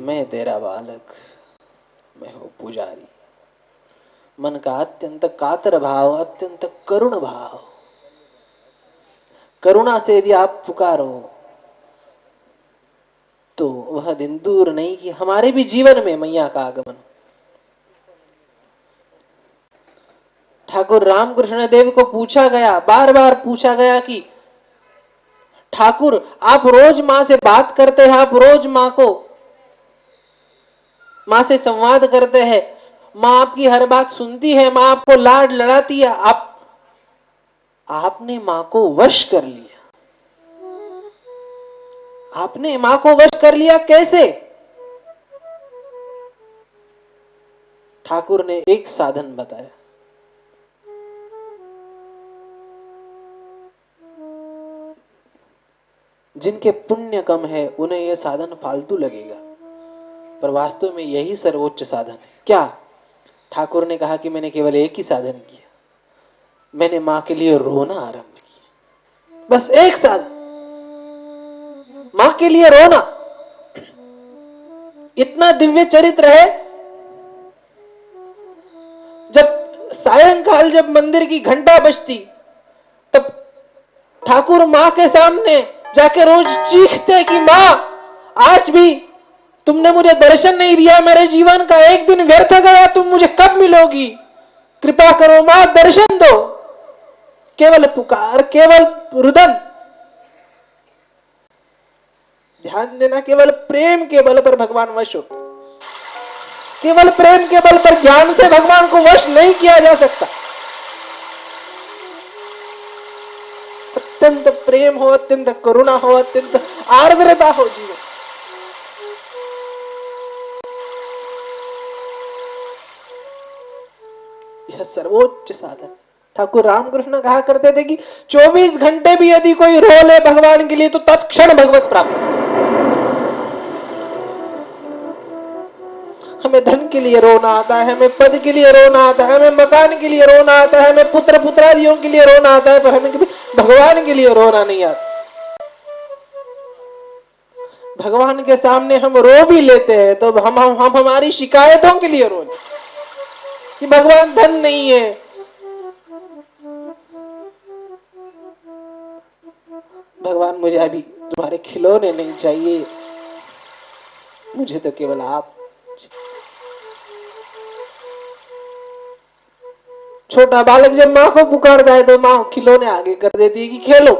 मैं तेरा बालक, मैं हूं पुजारी। मन का अत्यंत कातर भाव, अत्यंत करुण भाव, करुणा से यदि आप पुकारो तो वह दिन दूर नहीं कि हमारे भी जीवन में मैया का आगमन। ठाकुर रामकृष्ण देव को पूछा गया, बार बार पूछा गया कि ठाकुर आप रोज मां से बात करते हैं, आप रोज मां से संवाद करते हैं, मां आपकी हर बात सुनती है, मां आपको लाड लड़ाती है, आपने मां को वश कर लिया। आपने मां को वश कर लिया कैसे? ठाकुर ने एक साधन बताया। जिनके पुण्य कम है उन्हें यह साधन फालतू लगेगा, पर वास्तव में यही सर्वोच्च साधन है। क्या? ठाकुर ने कहा कि मैंने केवल एक ही साधन किया, मैंने मां के लिए रोना आरंभ किया। बस एक साधन, मां के लिए रोना। इतना दिव्य चरित्र है। जब सायंकाल जब मंदिर की घंटा बजती तब ठाकुर मां के सामने जाके रोज चीखते कि मां आज भी तुमने मुझे दर्शन नहीं दिया, मेरे जीवन का एक दिन व्यर्थ गया, तुम मुझे कब मिलोगी? कृपा करो मां, दर्शन दो। केवल पुकार, केवल रुदन। ध्यान देना, केवल प्रेम के बल पर भगवान वश होते। केवल प्रेम के बल पर, ज्ञान से भगवान को वश नहीं किया जा सकता। अत्यंत प्रेम हो, अत्यंत करुणा हो, अत्यंत आर्द्रता हो जीवन। यह सर्वोच्च साधन। ठाकुर रामकृष्ण कहा करते थे कि 24 घंटे भी यदि कोई रो ले भगवान के लिए तो तत्क्षण भगवत प्राप्त। हमें धन के लिए रोना आता है, हमें पद के लिए रोना आता है, हमें मकान के लिए रोना आता है, हमें पुत्र पुत्रादियों के लिए रोना आता है, पर हमें कभी भगवान के लिए रोना नहीं आता। भगवान के सामने हम रो भी लेते हैं तो हम हमारी शिकायतों के लिए रो लेते कि भगवान धन नहीं है, भगवान मुझे अभी तुम्हारे खिलौने नहीं चाहिए, मुझे तो केवल आप। छोटा बालक जब मां को पुकारता है तो मां खिलौने आगे कर देती है कि खेलो।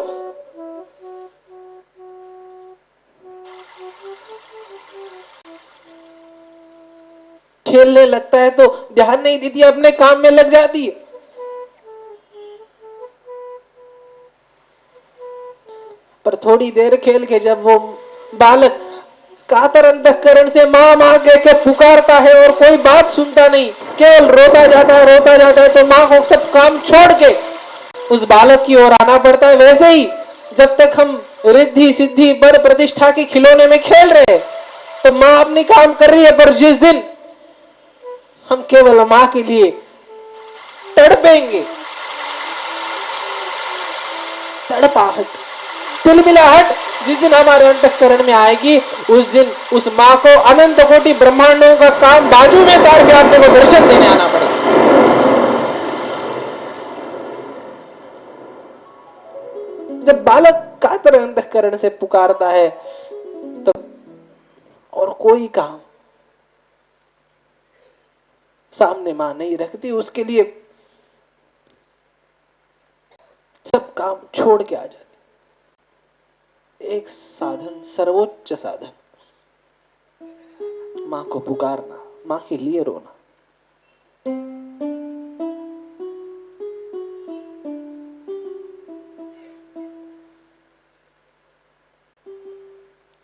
खेलने लगता है तो ध्यान नहीं देती, अपने काम में लग जाती है। पर थोड़ी देर खेल के जब वो बालक कातर अंतःकरण से मां मां कह के पुकारता है और कोई बात सुनता नहीं, केवल रोता जाता है, तो मां को सब काम छोड़ के उस बालक की ओर आना पड़ता है। वैसे ही जब तक हम रिद्धि सिद्धि बड़ प्रतिष्ठा के खिलौने में खेल रहे हैं तो मां अपनी काम कर रही है, पर जिस दिन हम केवल मां के लिए तड़पेंगे, तड़पाहट, तिलमिलाहट जिस दिन हमारे अंतःकरण में आएगी, उस दिन उस मां को अनंत कोटि ब्रह्मांडों का काम बाजू में तार के आपने को दर्शन देने आना पड़ेगा। जब बालक कातर अंतःकरण से पुकारता है तब और कोई काम सामने मां नहीं रखती, उसके लिए सब काम छोड़ के आ जाती। एक साधन, सर्वोच्च साधन, मां को पुकारना, मां के लिए रोना।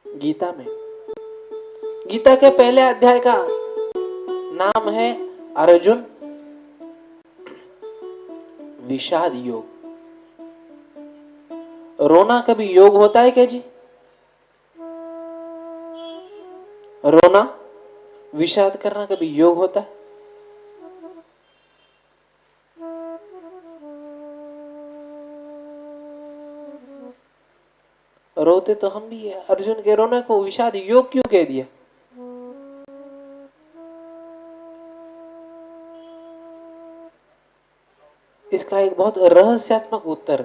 गीता में, गीता के पहले अध्याय का नाम है अर्जुन विषाद योग। रोना कभी योग होता है क्या जी? रोना, विषाद करना कभी योग होता है? रोते तो हम भी है। अर्जुन के रोने को विषाद योग क्यों कह दिया? इसका एक बहुत रहस्यात्मक उत्तर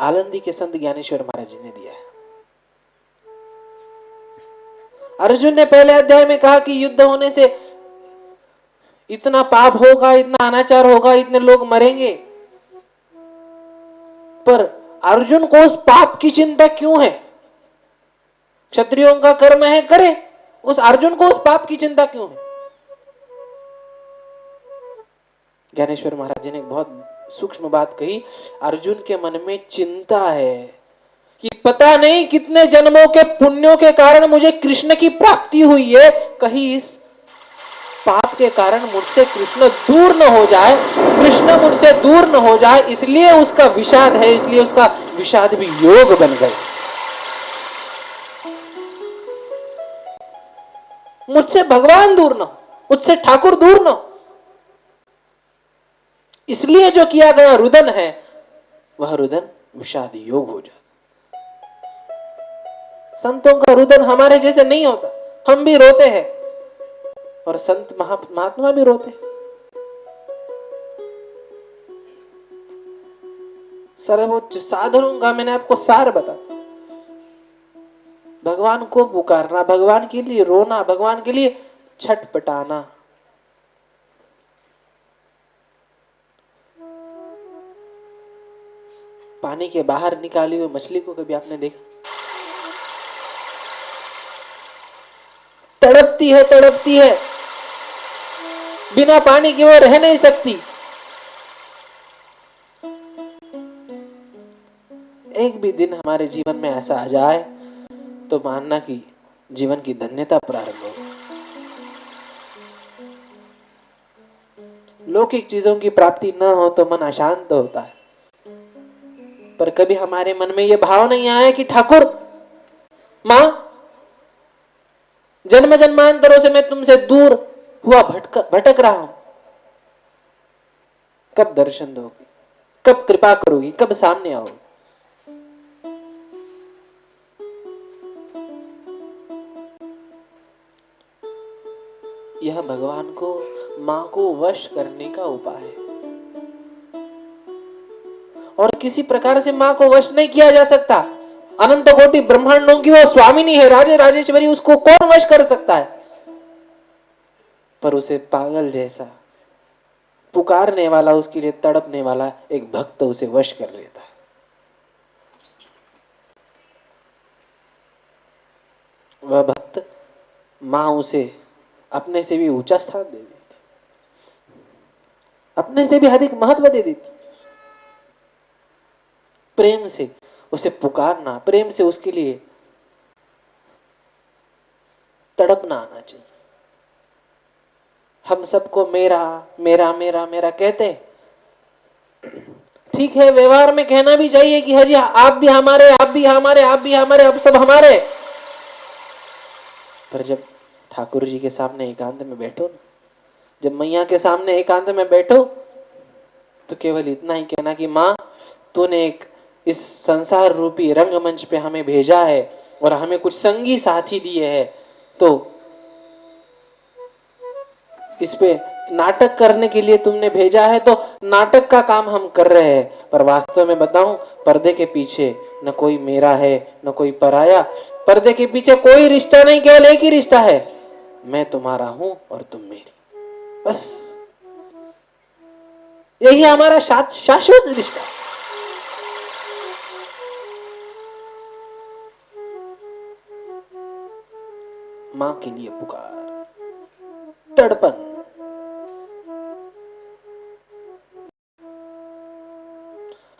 आलंदी के संत ज्ञानेश्वर महाराज जी ने दिया है। अर्जुन ने पहले अध्याय में कहा कि युद्ध होने से इतना पाप होगा, इतना अनाचार होगा, इतने लोग मरेंगे, पर अर्जुन को उस पाप की चिंता क्यों है? क्षत्रियों का कर्म है, करे, उस अर्जुन को उस पाप की चिंता क्यों है? ज्ञानेश्वर महाराज जी ने एक बहुत सूक्ष्म बात कही, अर्जुन के मन में चिंता है कि पता नहीं कितने जन्मों के पुण्यों के कारण मुझे कृष्ण की प्राप्ति हुई है, कहीं इस पाप के कारण मुझसे कृष्ण दूर न हो जाए, कृष्ण मुझसे दूर न हो जाए, इसलिए उसका विषाद है, इसलिए उसका विषाद भी योग बन गए। मुझसे भगवान दूर न हो, मुझसे ठाकुर दूर न हो, इसलिए जो किया गया रुदन है वह रुदन विषाद योग हो जाता। संतों का रुदन हमारे जैसे नहीं होता, हम भी रोते हैं और संत महात्मा भी रोते हैं। सर्वोच्च साधनों का मैंने आपको सार बताया, भगवान को पुकारना, भगवान के लिए रोना, भगवान के लिए छटपटाना। पानी के बाहर निकाली हुई मछली को कभी आपने देखा? तड़पती है, तड़पती है, बिना पानी के वो रह नहीं सकती। एक भी दिन हमारे जीवन में ऐसा आ जाए तो मानना कि जीवन की धन्यता प्रारंभ हो। लौकिक चीजों की प्राप्ति न हो तो मन अशांत होता है, पर कभी हमारे मन में यह भाव नहीं आया कि ठाकुर, मां, जन्म जन्मांतरों से मैं तुमसे दूर हुआ भटक रहा हूं, कब दर्शन दोगी, कब कृपा करोगी, कब सामने आओगी? यह भगवान को, मां को वश करने का उपाय है, और किसी प्रकार से मां को वश नहीं किया जा सकता। अनंत कोटि ब्रह्मांडों की वो स्वामिनी है, राजे राजेश्वरी, उसको कौन वश कर सकता है? पर उसे पागल जैसा पुकारने वाला, उसके लिए तड़पने वाला एक भक्त उसे वश कर लेता है। वह भक्त, मां उसे अपने से भी ऊंचा स्थान दे देती, अपने से भी अधिक महत्व दे देती। प्रेम से उसे पुकारना, प्रेम से उसके लिए तड़पना आना चाहिए। हम सबको मेरा मेरा मेरा मेरा कहते, ठीक है, व्यवहार में कहना भी चाहिए कि हाँ जी, आप भी हमारे, आप भी हमारे, आप भी हमारे, आप सब हमारे, पर जब ठाकुर जी के सामने एकांत में बैठो ना, जब मैया के सामने एकांत में बैठो, तो केवल इतना ही कहना कि मां, तूने एक इस संसार रूपी रंगमंच पे हमें भेजा है और हमें कुछ संगी साथी दिए हैं, तो इस पे नाटक करने के लिए तुमने भेजा है, तो नाटक का काम हम कर रहे हैं, पर वास्तव में बताऊं, पर्दे के पीछे न कोई मेरा है न कोई पराया, पर्दे के पीछे कोई रिश्ता नहीं, केवल एक ही रिश्ता है, मैं तुम्हारा हूं और तुम मेरी, बस यही हमारा शाश्वत रिश्ता। मां के लिए पुकार, तड़पन।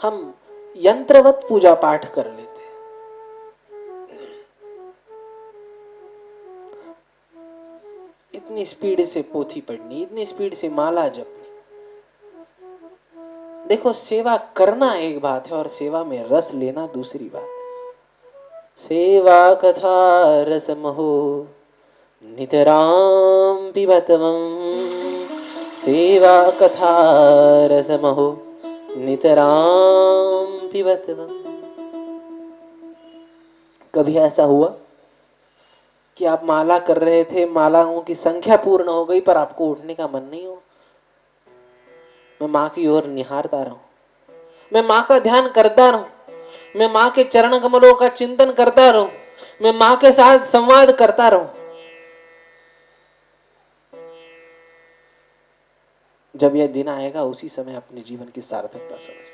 हम यंत्रवत पूजा पाठ कर लेते हैं, इतनी स्पीड से पोथी पढ़नी, इतनी स्पीड से माला जपनी। देखो, सेवा करना एक बात है और सेवा में रस लेना दूसरी बात है। सेवा कथा रसमहो नितराम पिबतवम, सेवा कथा रसमहो नितराम पिबतवम। कभी ऐसा हुआ कि आप माला कर रहे थे, मालाओं की संख्या पूर्ण हो गई, पर आपको उठने का मन नहीं हो? मैं माँ की ओर निहारता रहूं, मैं माँ का ध्यान करता रहूं, मैं माँ के चरण कमलों का चिंतन करता रहूं, मैं माँ के साथ संवाद करता रहूं। जब यह दिन आएगा उसी समय अपने जीवन की सार्थकता समझ।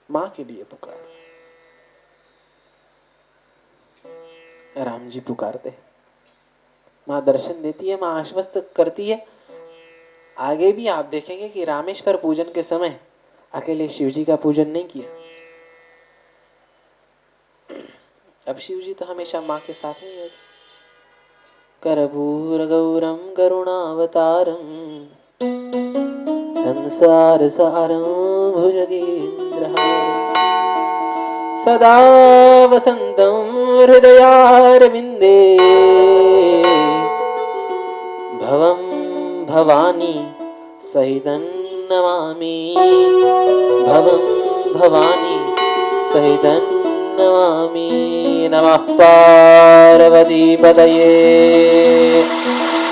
मां के लिए पुकार। राम जी पुकारते, मां दर्शन देती है, मां आश्वस्त करती है। आगे भी आप देखेंगे कि रामेश्वर पूजन के समय अकेले शिव जी का पूजन नहीं किया। अब शिव जी तो हमेशा मां के साथ नहीं होते। करपूर गौरम करुणावतारम संसार सारम भुजगेन्द्रहारम सदा वसंतं हृदयारविंदे भवं भवानी सहितं नमामि भवं भवानी सहितं नमामि। नमः पार्वती पतये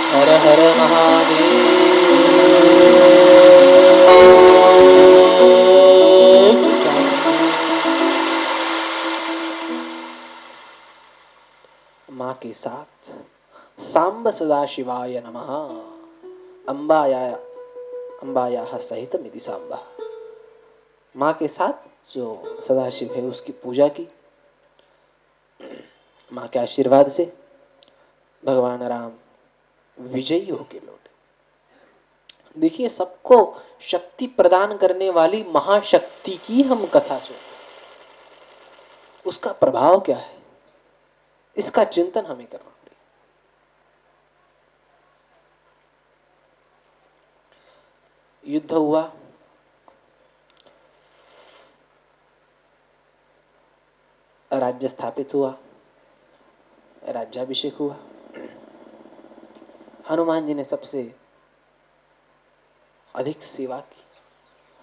हर हर महादेव। मां के साथ सांब सदाशिवाय नमः अंबाया सहितमिति सांबा। मां के साथ जो सदाशिव है उसकी पूजा की। मां के आशीर्वाद से भगवान राम विजयी होके लौटे। देखिए, सबको शक्ति प्रदान करने वाली महाशक्ति की हम कथा सुनते, उसका प्रभाव क्या है, इसका चिंतन हमें करना पड़ेगा। युद्ध हुआ, राज्य स्थापित हुआ, राज्याभिषेक हुआ। हनुमान जी ने सबसे अधिक सेवा की।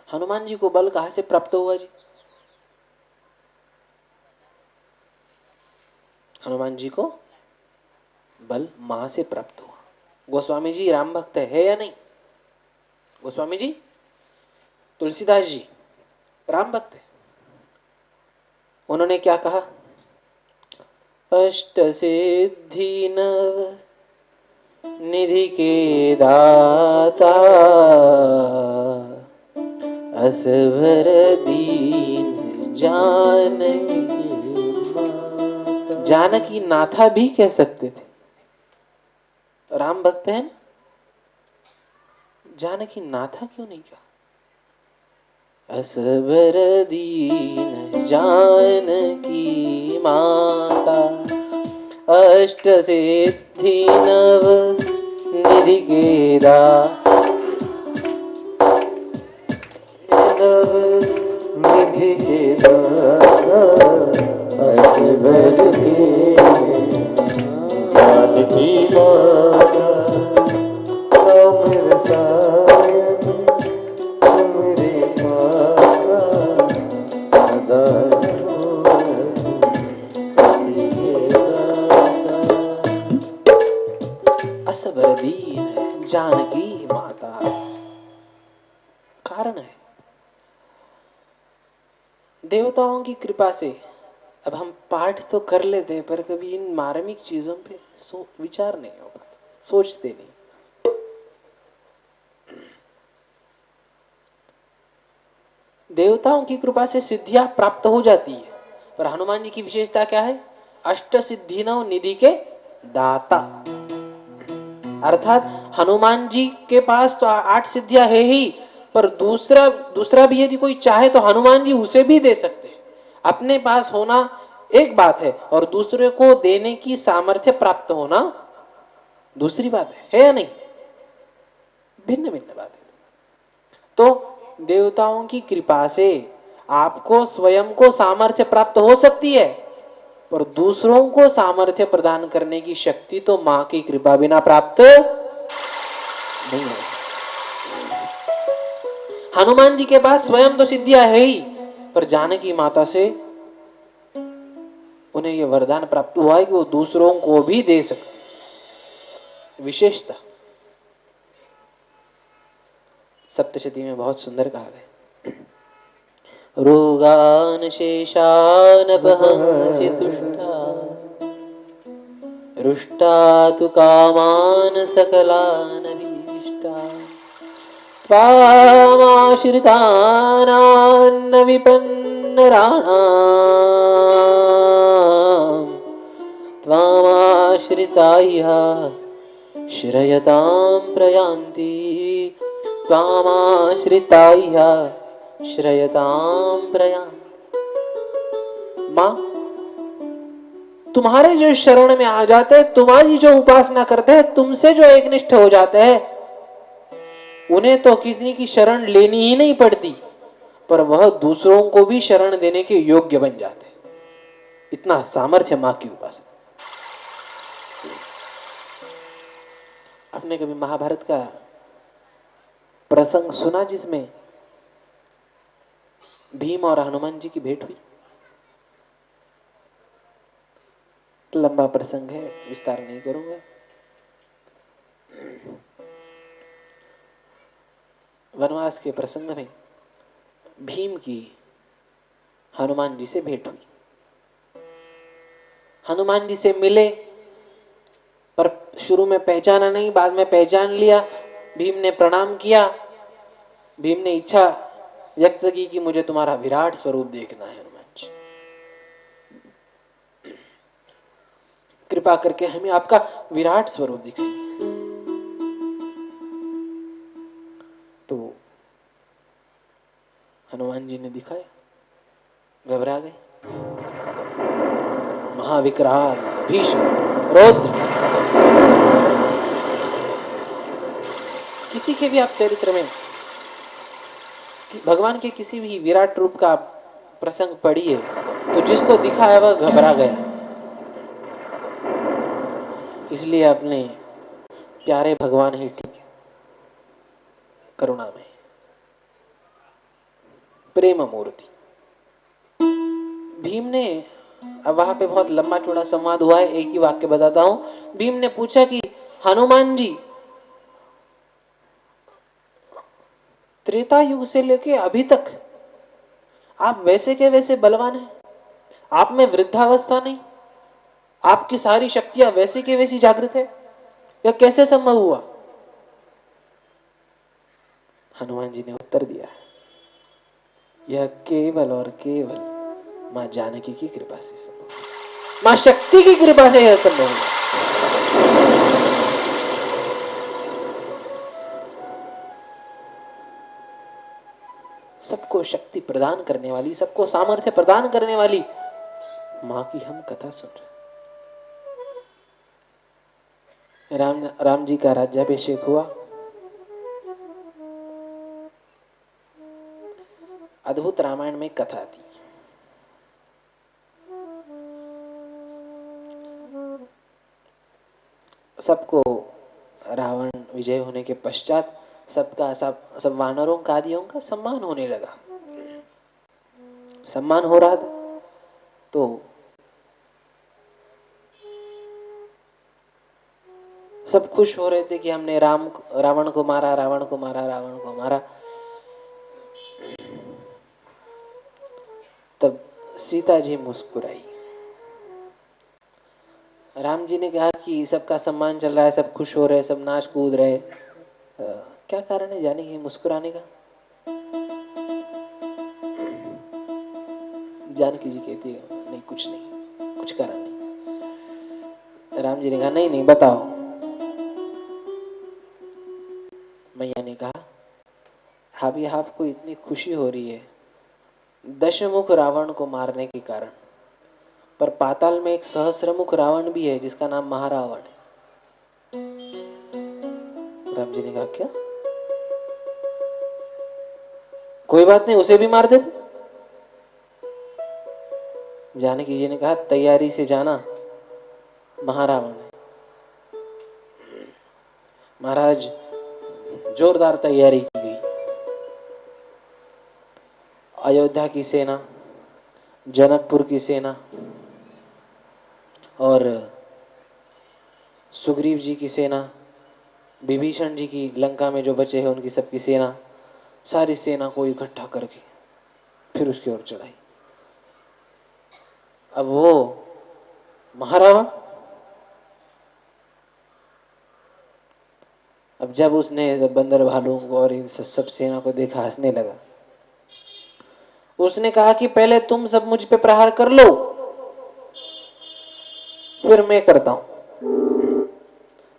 हनुमान जी को बल कहां से प्राप्त हुआ जी? हनुमान जी को बल मां से प्राप्त हुआ। गोस्वामी जी राम भक्त है या नहीं? गोस्वामी जी, तुलसीदास जी राम भक्त है। उन्होंने क्या कहा? अष्ट सिद्धि नव निधि के दाता असवर दीन जानकी माता। जानकी नाथा भी कह सकते थे, राम भक्त हैं, जानकी नाथा क्यों नहीं कहा? असवर दीन जानकी माता अष्ट सिद्धि नव निधि के दाता निधि के दाता असवर दीन जानकी माता जानकी माता कारण है। देवताओं की कृपा से अब हम पाठ तो कर लेते हैं, पर कभी इन मार्मिक चीजों पे विचार नहीं हो पाता, सोचते नहीं। देवताओं की कृपा से सिद्धियां प्राप्त हो जाती है, पर हनुमान जी की विशेषता क्या है? अष्ट सिद्धि नव निधि के दाता। अर्थात हनुमान जी के पास तो 8 सिद्धियां है ही, पर दूसरा भी यदि कोई चाहे तो हनुमान जी उसे भी दे सकते हैं। अपने पास होना एक बात है और दूसरे को देने की सामर्थ्य प्राप्त होना दूसरी बात है या नहीं? भिन्न भिन्न बात है। तो देवताओं की कृपा से आपको स्वयं को सामर्थ्य प्राप्त हो सकती है, पर दूसरों को सामर्थ्य प्रदान करने की शक्ति तो मां की कृपा बिना प्राप्त नहीं हो सकती। हनुमान जी के पास स्वयं तो सिद्धियां है ही, पर जानकी माता से उन्हें यह वरदान प्राप्त हुआ है कि वो दूसरों को भी दे सकते। विशेषता सप्तशती में बहुत सुंदर कहा है। रोगान शेषानपहंसि तुष्टा, रुष्टा तु कामान सकलान भीष्टा, त्वामाश्रितानान्न विपन्नराणाम्, त्वामाश्रिताय श्रयतां प्रयान्ति, त्वामाश्रिताय श्रयतां प्रयान्ति। मां, तुम्हारे जो शरण में आ जाते हैं, तुम्हारी जो उपासना करते हैं, तुमसे जो एकनिष्ठ हो जाते हैं, उन्हें तो किसी की शरण लेनी ही नहीं पड़ती, पर वह दूसरों को भी शरण देने के योग्य बन जाते हैं। इतना सामर्थ्य मां की उपासना। आपने कभी महाभारत का प्रसंग सुना जिसमें भीम और हनुमान जी की भेंट हुई? लंबा प्रसंग है, विस्तार नहीं करूंगा। वनवास के प्रसंग में भीम की हनुमान जी से भेंट हुई। हनुमान जी से मिले, पर शुरू में पहचाना नहीं, बाद में पहचान लिया। भीम ने प्रणाम किया। भीम ने इच्छा व्यक्त की कि मुझे तुम्हारा विराट स्वरूप देखना है हनुमान जी, कृपा करके हमें आपका विराट स्वरूप दिखाइए। तो हनुमान जी ने दिखाया, घबरा गए। महाविकराल, भीष्म, रौद्र, किसी के भी आप चरित्र में भगवान के किसी भी विराट रूप का प्रसंग पढ़िए, तो जिसको दिखा है वह घबरा गया। इसलिए अपने प्यारे भगवान ही ठीक है, करुणा में, प्रेम मूर्ति। भीम ने, अब वहां पे बहुत लंबा चौड़ा संवाद हुआ है, एक ही वाक्य बताता हूं। भीम ने पूछा कि हनुमान जी, त्रेता युग से लेके अभी तक आप वैसे के वैसे बलवान हैं, आप में वृद्धावस्था नहीं, आपकी सारी शक्तियां वैसी के वैसी जागृत है, यह कैसे संभव हुआ? हनुमान जी ने उत्तर दिया, यह केवल और केवल मां जानकी की कृपा से संभव है, मां शक्ति की कृपा से यह संभव है। सबको शक्ति प्रदान करने वाली, सबको सामर्थ्य प्रदान करने वाली मां की हम कथा सुन रहे। राम जी का राज्याभिषेक हुआ। अद्भुत रामायण में कथा थी। सबको रावण विजय होने के पश्चात सब वानरों का, आदियों का सम्मान होने लगा। सम्मान हो रहा था तो सब खुश हो रहे थे कि हमने रावण को मारा, रावण को मारा, रावण को मारा। तब सीता जी मुस्कुराई। राम जी ने कहा कि सबका सम्मान चल रहा है, सब खुश हो रहे, सब नाच कूद रहे, क्या कारण है जाने की मुस्कुराने का? जानकी जी कहती है, नहीं कुछ नहीं, कुछ कारण नहीं। राम जी ने कहा, नहीं नहीं बताओ। मैया ने कहा, अभी आपको इतनी खुशी हो रही है दशमुख रावण को मारने के कारण, पर पाताल में एक सहस्रमुख रावण भी है जिसका नाम महारावण है। राम जी ने कहा, क्या? कोई बात नहीं, उसे भी मार देते। जानकी जी ने कहा, तैयारी से जाना, महारावण है। महाराज जोरदार तैयारी की गई। अयोध्या की सेना, जनकपुर की सेना और सुग्रीव जी की सेना, विभीषण जी की लंका में जो बचे हैं उनकी सबकी सेना, सारी सेना को इकट्ठा करके फिर उसकी ओर चढ़ाई। अब वो महारावण, अब जब उसने बंदर भालुओं को और इन सब सेना को देखा, हंसने लगा। उसने कहा कि पहले तुम सब मुझ पे प्रहार कर लो, फिर मैं करता हूं।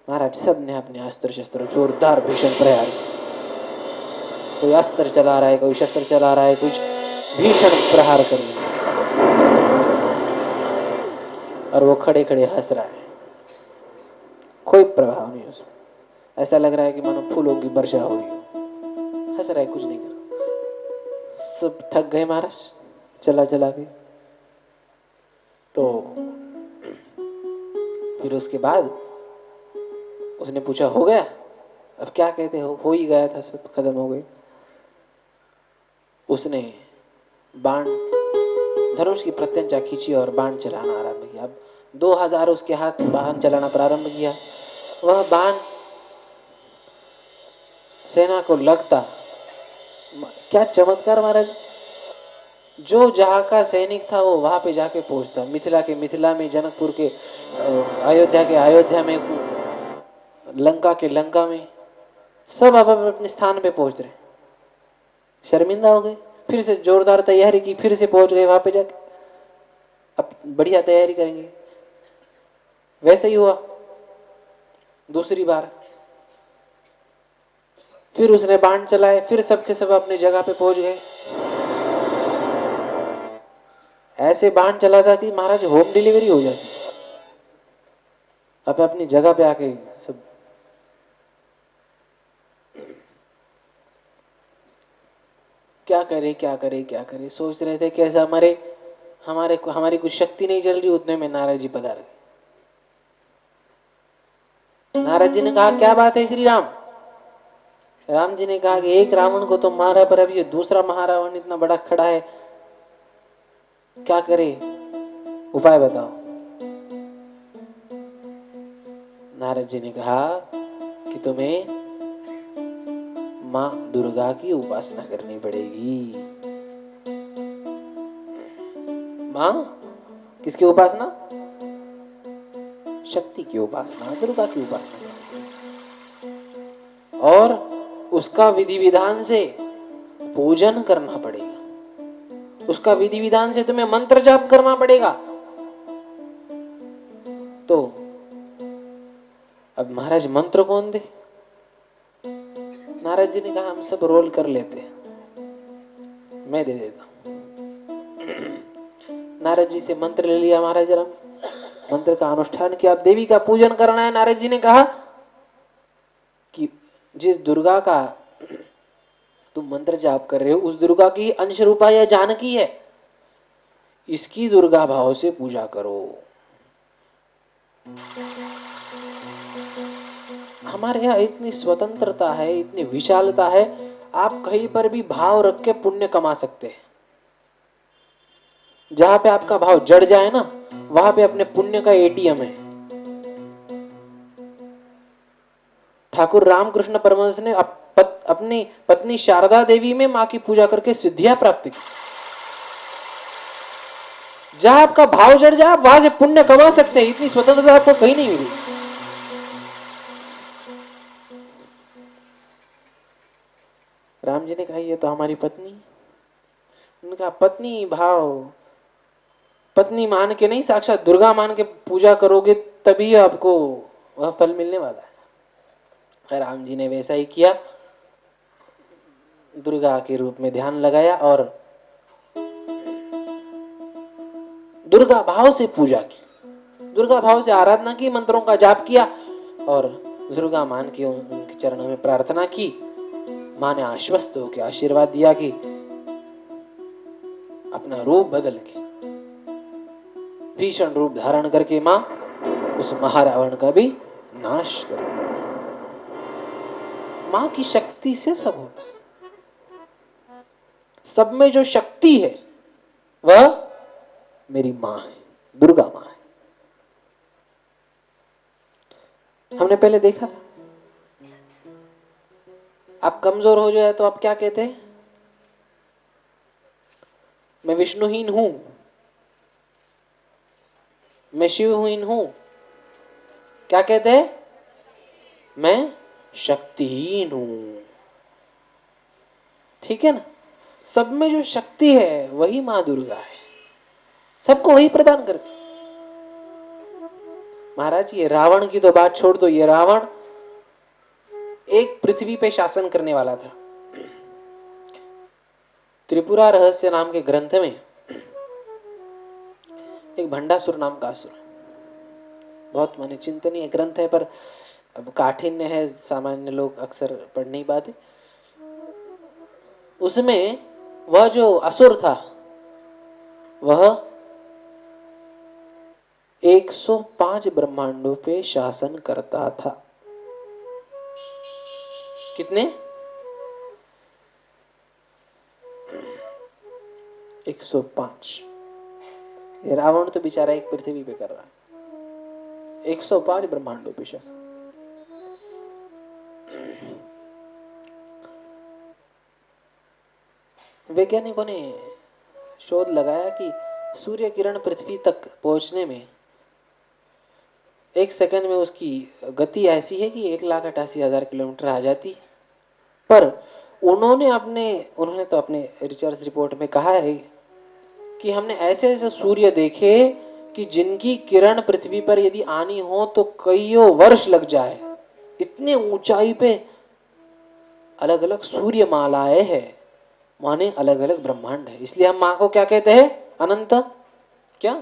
महाराज सब ने अपने अस्त्र शस्त्र जोरदार भीषण प्रहार किया। कोई अस्त्र चला रहा है, कोई शस्त्र चला रहा है, कोई भीषण प्रहार कर रहा है, और वो खड़े खड़े हंस रहा है। कोई प्रभाव नहीं उसमें, ऐसा लग रहा है कि मानो फूलों की वर्षा हो रही हो। हंस रहा है, कुछ नहीं कर रहा। सब थक गए महाराज, चला चला के। तो फिर उसके बाद उसने पूछा, हो गया? अब क्या कहते हो ही गया था, सब खत्म हो गए। उसने बाण, धनुष की प्रत्यंचा खींची और बाण चलाना आरंभ किया। अब 2000 उसके हाथ में बाण चलाना प्रारंभ किया। वह बाण सेना को लगता, क्या चमत्कार महाराज! जो जहां का सैनिक था वो वहां पे जाके पहुंचता। मिथिला के मिथिला में, जनकपुर के अयोध्या के अयोध्या में, लंका के लंका में, सब अब अपने स्थान पे पहुंच रहे। शर्मिंदा हो गए, फिर से जोरदार तैयारी की, फिर से पहुंच गए वहां पे जाके। अब बढ़िया तैयारी करेंगे। वैसे ही हुआ दूसरी बार। फिर उसने बाण चलाए, फिर सबके सब अपनी जगह पे पहुंच गए। ऐसे बाण चलाता कि महाराज होम डिलीवरी हो जाती। अब अपनी जगह पे आके सब क्या करे क्या करे क्या करे सोच रहे थे। कैसे हमारी कुछ शक्ति नहीं चल रही। उतने में नारद जी पधार गए। नारद जी ने कहा, क्या बात है श्री राम? राम जी ने कहा कि एक रावण को तो मारा, पर अभी ये दूसरा महारावण इतना बड़ा खड़ा है, क्या करे, उपाय बताओ। नारद जी ने कहा कि तुम्हें मां दुर्गा की उपासना करनी पड़ेगी। मां किसकी उपासना? शक्ति की उपासना, दुर्गा की उपासना। और उसका विधि विधान से पूजन करना पड़ेगा। उसका विधि विधान से तुम्हें मंत्र जाप करना पड़ेगा। तो अब महाराज मंत्र कौन दे? नारद जी ने कहा, हम सब रोल कर लेते हैं, मैं दे देता हूं। नारद जी से मंत्र ले लिया महाराज राम, मंत्र का अनुष्ठान किया। अब देवी का पूजन करना है। नारद जी ने कहा कि जिस दुर्गा का तुम मंत्र जाप कर रहे हो, उस दुर्गा की अंश रूपा यह जानकी है, इसकी दुर्गा भाव से पूजा करो। हमारे यहां इतनी स्वतंत्रता है, इतनी विशालता है, आप कहीं पर भी भाव रख के पुण्य कमा सकते हैं। जहां पे आपका भाव जड़ जाए ना, वहां पे अपने पुण्य का एटीएम है। ठाकुर रामकृष्ण परमहंस ने अपनी पत्नी शारदा देवी में मां की पूजा करके सिद्धियां प्राप्त की। जहां आपका भाव जड़ जाए, आप वहां से पुण्य कमा सकते हैं। इतनी स्वतंत्रता आपको कहीं नहीं मिली। राम जी ने कहा, ये तो हमारी पत्नी। उनका पत्नी भाव, पत्नी मान के नहीं, साक्षात दुर्गा मान के पूजा करोगे तभी आपको वह फल मिलने वाला है। राम जी ने वैसा ही किया। दुर्गा के रूप में ध्यान लगाया और दुर्गा भाव से पूजा की, दुर्गा भाव से आराधना की, मंत्रों का जाप किया और दुर्गा मान के उनके चरणों में प्रार्थना की। मां ने आश्वस्त होकर आशीर्वाद दिया कि अपना रूप बदल के, भीषण रूप धारण करके मां उस महारावण का भी नाश कर देती। मां की शक्ति से सब होता है। सब में जो शक्ति है वह मेरी मां है, दुर्गा मां है। हमने पहले देखा था आप कमजोर हो जाए तो आप क्या कहते हैं? मैं विष्णुहीन हूं, मैं शिवहीन हूं। क्या कहते हैं? मैं शक्तिहीन हूं। ठीक है ना? सब में जो शक्ति है वही मां दुर्गा है, सबको वही प्रदान करती। महाराज ये रावण की तो बात छोड़ दो, ये रावण एक पृथ्वी पे शासन करने वाला था। त्रिपुरा रहस्य नाम के ग्रंथ में एक भंडासुर नाम का असुर, बहुत माने चिंतनीय ग्रंथ है, पर अब काठिन्य है, सामान्य लोग अक्सर पढ़ नहीं पाते। उसमें वह जो असुर था वह 105 ब्रह्मांडों पे शासन करता था। कितने? 105। ये रावण तो बेचारा एक पृथ्वी पे कर रहा है, 105 ब्रह्मांडों पे शासन। वैज्ञानिकों ने शोध लगाया कि सूर्य किरण पृथ्वी तक पहुंचने में 1 सेकंड में उसकी गति ऐसी है कि 1,88,000 किलोमीटर आ जाती। पर उन्होंने तो अपने रिसर्च रिपोर्ट में कहा है कि हमने ऐसे ऐसे सूर्य देखे कि जिनकी किरण पृथ्वी पर यदि आनी हो तो कईयों वर्ष लग जाए। इतने ऊंचाई पे अलग अलग सूर्य मालाएं हैं, माने अलग अलग ब्रह्मांड है। इसलिए हम मां को क्या कहते हैं? अनंत। क्या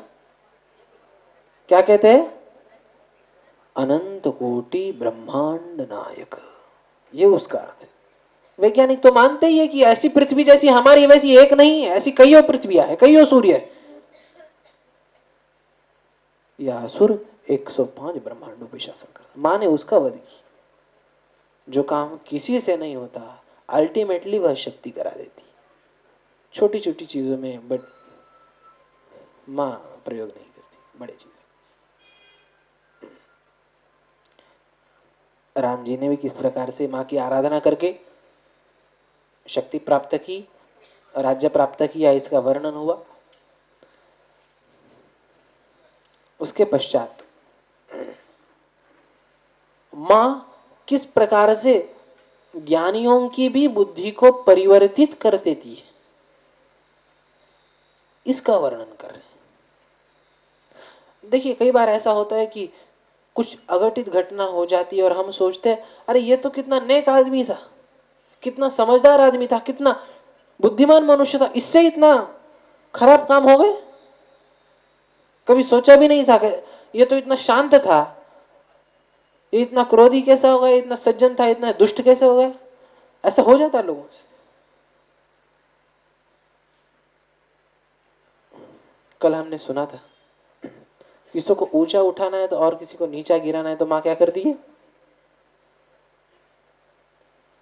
क्या कहते हैं? अनंत कोटि ब्रह्मांड नायक, ये उसका अर्थ है। वैज्ञानिक तो मानते ही है कि ऐसी पृथ्वी जैसी हमारी वैसी एक नहीं है, ऐसी कईयों पृथ्वियां है, कईयों सूर्य है। यह असुर 105 ब्रह्मांडों पे शासन करता, मां ने उसका वध किया। जो काम किसी से नहीं होता अल्टीमेटली वह शक्ति करा देती, छोटी छोटी चीजों में, बट मां प्रयोग नहीं करती बड़ी चीज। राम जी ने भी किस प्रकार से मां की आराधना करके शक्ति प्राप्त की, राज्य प्राप्त किया, इसका वर्णन हुआ। उसके पश्चात मां किस प्रकार से ज्ञानियों की भी बुद्धि को परिवर्तित कर देती है, इसका वर्णन कर रहे हैं। देखिए कई बार ऐसा होता है कि कुछ अघटित घटना हो जाती है और हम सोचते हैं अरे ये तो कितना नेक आदमी था, कितना समझदार आदमी था, कितना बुद्धिमान मनुष्य था, इससे इतना खराब काम हो गए। कभी सोचा भी नहीं था कि ये तो इतना शांत था, ये इतना क्रोधी कैसे हो गया, इतना सज्जन था, इतना दुष्ट कैसे हो गया। ऐसा हो जाता है लोगों से। कल हमने सुना था किसी को ऊंचा उठाना है तो और किसी को नीचा गिराना है तो मां क्या करती है?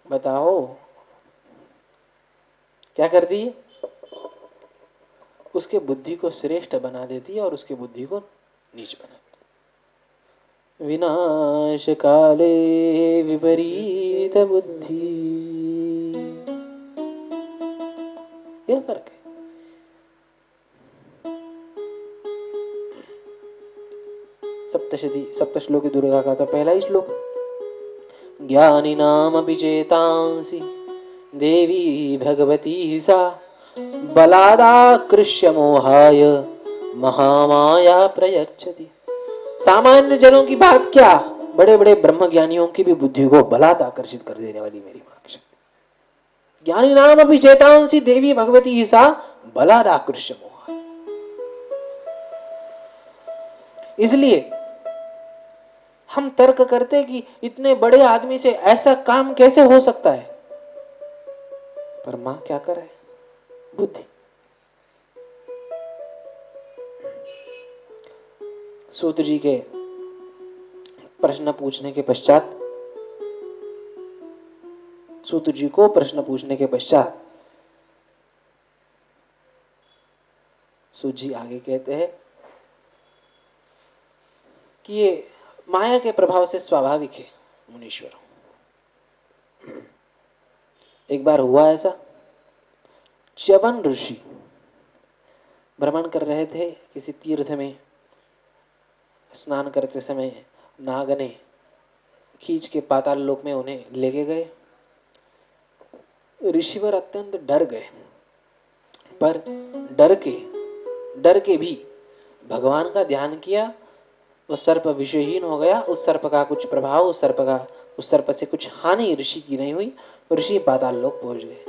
बताओ क्या करती है? उसके बुद्धि को श्रेष्ठ बना देती है और उसके बुद्धि को नीच बना देती। विनाश काले विपरीत बुद्धि, यह फर्क है। सप्त श्लोकी दुर्गा का तो पहला ही श्लोक, ज्ञानी नाम विजेतांसी देवी भगवती सा बलादाकृष्य मोहाय महामाया प्रयच्छति। सामान्य जनों की बात क्या, बड़े बड़े ब्रह्म ज्ञानियों की भी बुद्धि को बलात् आकर्षित कर देने वाली मेरी मां की शक्ति। ज्ञानी नाम अभी चेतांसी देवी भगवती सा बलात् आकृष्य मोहाय। इसलिए हम तर्क करते कि इतने बड़े आदमी से ऐसा काम कैसे हो सकता है, पर मां क्या करे? बुद्धि। सूत जी के प्रश्न पूछने के पश्चात, सूत जी को प्रश्न पूछने के पश्चात सूत जी आगे कहते हैं कि ये माया के प्रभाव से स्वाभाविक है मुनीश्वर। एक बार हुआ ऐसा, च्यवन ऋषि भ्रमण कर रहे थे किसी तीर्थ में। स्नान करते समय नाग ने खींच के पाताल लोक में उन्हें लेके गए। ऋषिवर अत्यंत डर गए, पर डर के भी भगवान का ध्यान किया। वो सर्प विषयहीन हो गया। उस सर्प का कुछ प्रभाव, उस सर्प से कुछ हानि ऋषि की नहीं हुई। ऋषि पाताल लोक पहुंच गए।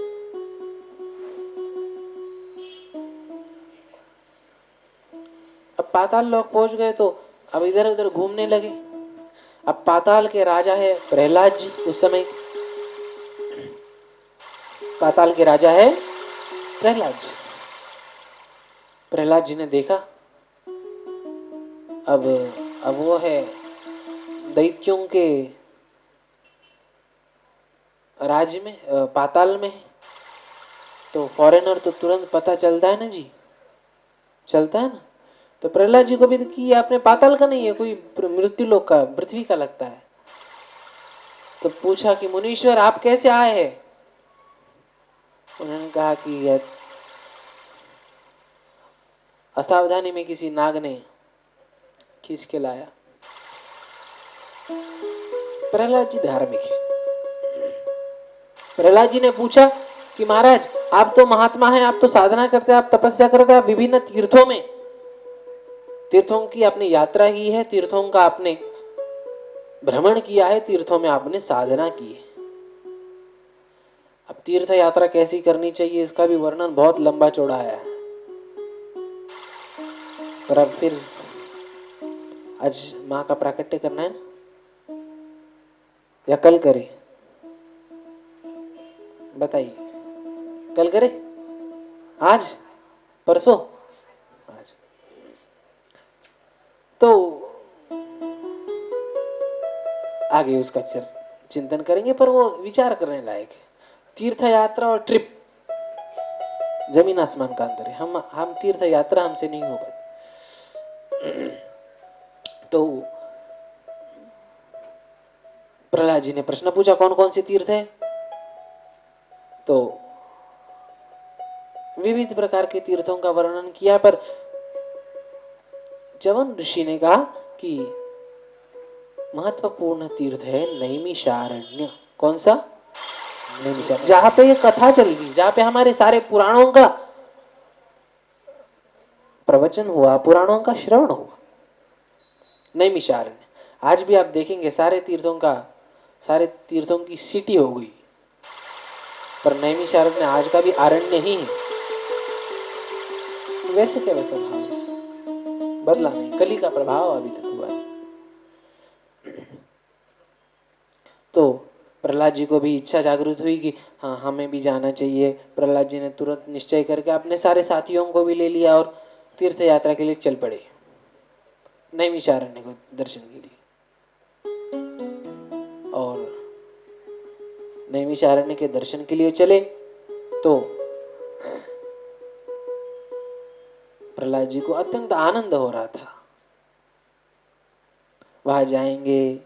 अब पाताल लोक पहुंच गए तो अब इधर उधर घूमने लगे। अब पाताल के राजा है प्रहलाद जी। उस समय पाताल के राजा है प्रहलाद जी। प्रहलाद जी ने देखा अब वो है दैत्यों के राज्य में, पाताल में। तो फॉरेनर तो तुरंत पता चलता है ना जी, चलता है ना। तो प्रहलाद जी को भी कि ये अपने पाताल का नहीं है, कोई मृत्यु लोक का, पृथ्वी का लगता है। तो पूछा कि मुनीश्वर आप कैसे आए हैं? उन्होंने कहा कि असावधानी में किसी नाग ने खींच के लाया। प्रहलाद जी धार्मिक है। प्रहलाद जी ने पूछा कि महाराज आप तो महात्मा हैं, आप तो साधना करते हैं, आप तपस्या करते हैं, आप विभिन्न तीर्थों की आपने यात्रा की है, तीर्थों का आपने भ्रमण किया है, तीर्थों में आपने साधना की है। अब तीर्थ यात्रा कैसी करनी चाहिए इसका भी वर्णन बहुत लंबा चौड़ा है। पर अब फिर आज मां का प्राकट्य करना है ना, या कल करें? बताइए, कल करें, आज, परसों? आज तो आगे उसका चिंतन करेंगे, पर वो विचार करने लायक है। तीर्थ यात्रा और ट्रिप जमीन आसमान का अंतर है। हम तीर्थ यात्रा हमसे नहीं हो पाती। तो प्रहलाद जी ने प्रश्न पूछा कौन कौन से तीर्थ है? तो विविध प्रकार के तीर्थों का वर्णन किया, पर च्यवन ऋषि ने कहा कि महत्वपूर्ण तीर्थ है नैमिषारण्य। कौन सा? नैमिषारण्य, जहां पे ये कथा चल रही, जहां पे हमारे सारे पुराणों का प्रवचन हुआ, पुराणों का श्रवण हुआ, नैमिषारण्य। आज भी आप देखेंगे सारे तीर्थों की सिटी हो गई, पर नैमिषारण्य आज का भी आरण्य ही है। वैसे क्या वैसा भाव बदला नहीं, कली का प्रभाव अभी तक हुआ है। तो प्रहलाद जी को भी इच्छा जागृत हुई कि हाँ हमें भी जाना चाहिए। प्रहलाद जी ने तुरंत निश्चय करके अपने सारे साथियों को भी ले लिया और तीर्थ यात्रा के लिए चल पड़े नैमिषारण्य को दर्शन के लिए। और नैमिषारण्य के दर्शन के लिए चले तो प्रहलाद जी को अत्यंत आनंद हो रहा था। वहां जाएंगे,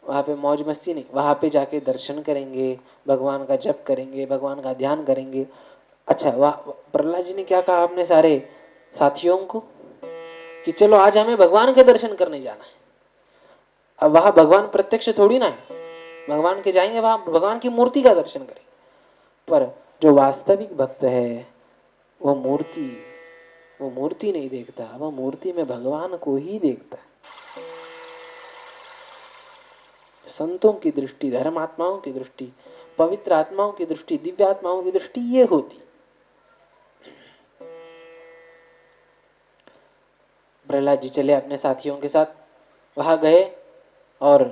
वहां पे मौज मस्ती नहीं, वहां पे जाके दर्शन करेंगे, भगवान का जप करेंगे, भगवान का ध्यान करेंगे। अच्छा, प्रहलाद जी ने क्या कहा अपने सारे साथियों को कि चलो आज हमें भगवान के दर्शन करने जाना है। अब वहां भगवान प्रत्यक्ष थोड़ी ना है, भगवान के जाएंगे वहां भगवान की मूर्ति का दर्शन करें। पर जो वास्तविक भक्त है वो मूर्ति नहीं देखता, वो मूर्ति में भगवान को ही देखता है। संतों की दृष्टि, धर्मात्माओं की दृष्टि, पवित्र आत्माओं की दृष्टि, दिव्य आत्माओं की दृष्टि ये होती। प्रहलाद जी चले अपने साथियों के साथ, वहां गए और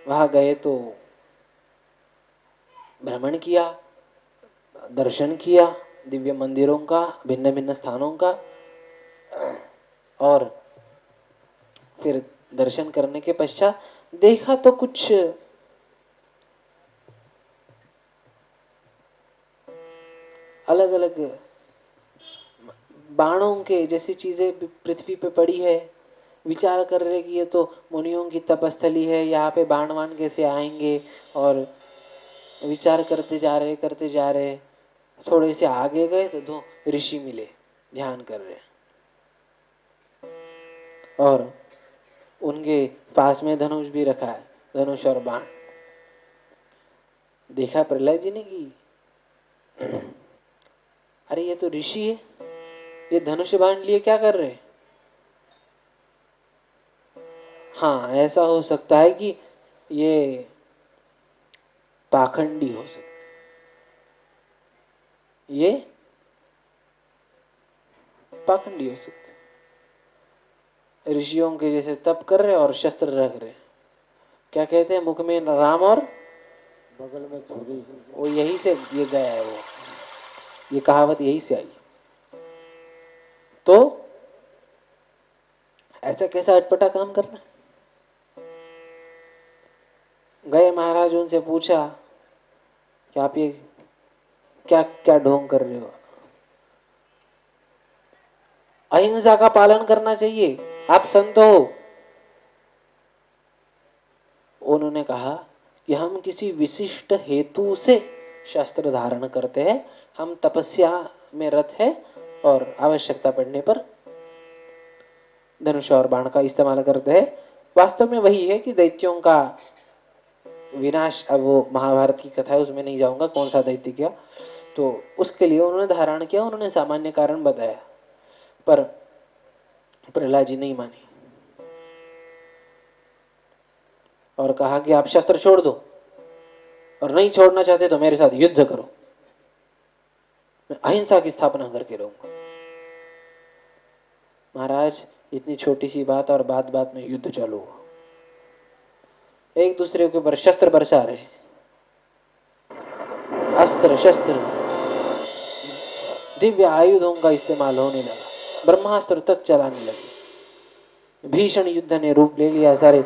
वहां गए तो भ्रमण किया, दर्शन किया दिव्य मंदिरों का, भिन्न भिन्न स्थानों का। और फिर दर्शन करने के पश्चात देखा तो कुछ अलग अलग बाणों के जैसी चीजें पृथ्वी पे पड़ी है। विचार कर रहे कि ये तो मुनियों की तपस्थली है, यहाँ पे बाण वाण कैसे आएंगे और विचार करते जा रहे, थोड़े से आगे गए तो दो ऋषि मिले, ध्यान कर रहे और उनके पास में धनुष भी रखा है, धनुष और बाण। देखा प्रहलाद जी ने कि अरे ये तो ऋषि है, ये धनुष बाण लिए क्या कर रहे हैं? हाँ, ऐसा हो सकता है कि ये पाखंडी हो सकते, ये पाखंडी हो सकते, ऋषियों के जैसे तप कर रहे और शस्त्र रख रहे। क्या कहते हैं, मुख में राम और बगल में छुरी। वो यही से ये गया है, वो ये कहावत यही से आई। तो ऐसा कैसा अटपटा काम करना? गए महाराज, उनसे पूछा कि आप ये क्या क्या ढोंग कर रहे हो? अहिंसा का पालन करना चाहिए, आप संत हो। उन्होंने कहा कि हम किसी विशिष्ट हेतु से शस्त्र धारण करते हैं, हम तपस्या में रत है और आवश्यकता पड़ने पर धनुष और बाण का इस्तेमाल करते हैं। वास्तव में वही है कि दैत्यों का विनाश, अब वो महाभारत की कथा है, उसमें नहीं जाऊंगा कौन सा दैत्य किया, तो उसके लिए उन्होंने धारण किया, उन्होंने सामान्य कारण बताया, पर प्रहलाद जी नहीं माने और कहा कि आप शस्त्र छोड़ दो, और नहीं छोड़ना चाहते तो मेरे साथ युद्ध करो, मैं अहिंसा की स्थापना करके रहूंगा। महाराज, इतनी छोटी सी बात और बात बात में युद्ध चालू हुआ, एक दूसरे के ऊपर शस्त्र बरसा रहे, अस्त्र शस्त्र दिव्य आयुधों का इस्तेमाल होने लगा, ब्रह्मास्त्र तक चलाने लगे, भीषण युद्ध ने रूप ले लिया। सारे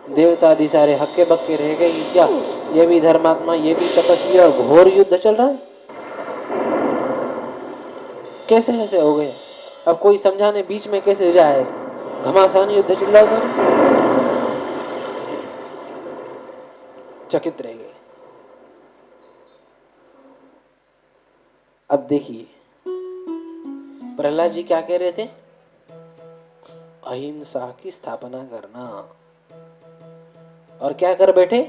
देवता आदि सारे हक्के बक्के रह गए, क्या ये भी धर्मात्मा, ये भी तपस्वी, और घोर युद्ध चल रहा है। कैसे ऐसे हो गए? अब कोई समझाने बीच में कैसे जाए, घमासान युद्ध चल रहा था, चकित रह गए। अब देखिए प्रहलाद जी क्या कह रहे थे, अहिंसा की स्थापना करना, और क्या कर बैठे,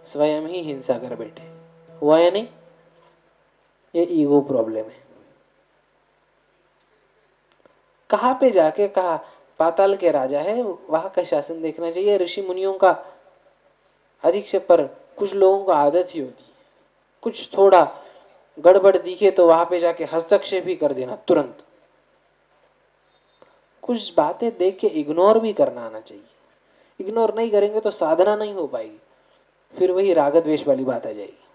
स्वयं ही हिंसा कर बैठे। हुआ या नहीं? ये ईगो प्रॉब्लम है। कहां पे जाके कहा, पाताल के राजा है, वहां का शासन देखना चाहिए। ऋषि मुनियों का अधिक से, पर कुछ लोगों को आदत ही होती है, कुछ थोड़ा गड़बड़ दिखे तो वहां पे जाके हस्तक्षेप भी कर देना तुरंत। कुछ बातें देख के इग्नोर भी करना आना चाहिए, इग्नोर नहीं करेंगे तो साधना नहीं हो पाएगी, फिर वही राग द्वेष वाली बात आ जाएगी।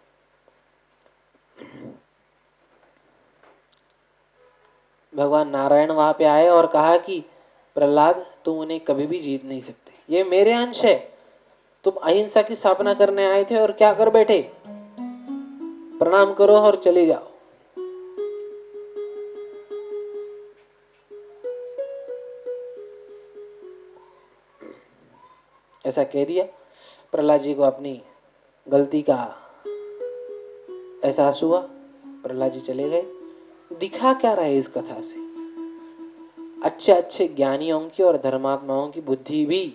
भगवान नारायण वहां पे आए और कहा कि प्रहलाद, तुम उन्हें कभी भी जीत नहीं सकते, ये मेरे अंश है, तुम अहिंसा की स्थापना करने आए थे और क्या कर बैठे, प्रणाम करो और चले जाओ। ऐसा कह दिया। प्रहलाद जी को अपनी गलती का एहसास हुआ, प्रहलाद जी चले गए। दिखा क्या रहे इस कथा से, अच्छे अच्छे ज्ञानियों की और धर्मात्माओं की बुद्धि भी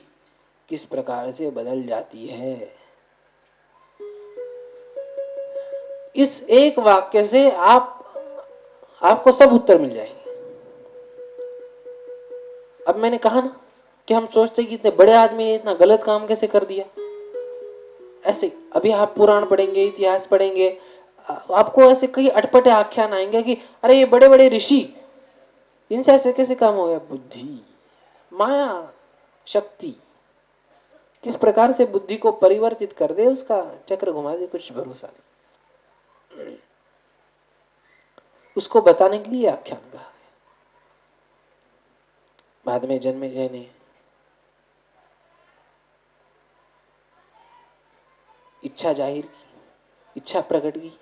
किस प्रकार से बदल जाती है। इस एक वाक्य से आपको सब उत्तर मिल जाएंगे। अब मैंने कहा ना कि हम सोचते कि इतने बड़े आदमी ने इतना गलत काम कैसे कर दिया। ऐसे अभी आप पुराण पढ़ेंगे, इतिहास पढ़ेंगे, आपको ऐसे कई अटपटे आख्यान आएंगे कि अरे ये बड़े बड़े ऋषि, इनसे ऐसे कैसे काम हो गया। बुद्धि, माया शक्ति किस प्रकार से बुद्धि को परिवर्तित कर दे, उसका चक्र घुमा दे, कुछ भरोसा नहीं। उसको बताने के लिए आख्यान कहा है। बाद में जन्मेजय ने इच्छा जाहिर की, इच्छा प्रकट की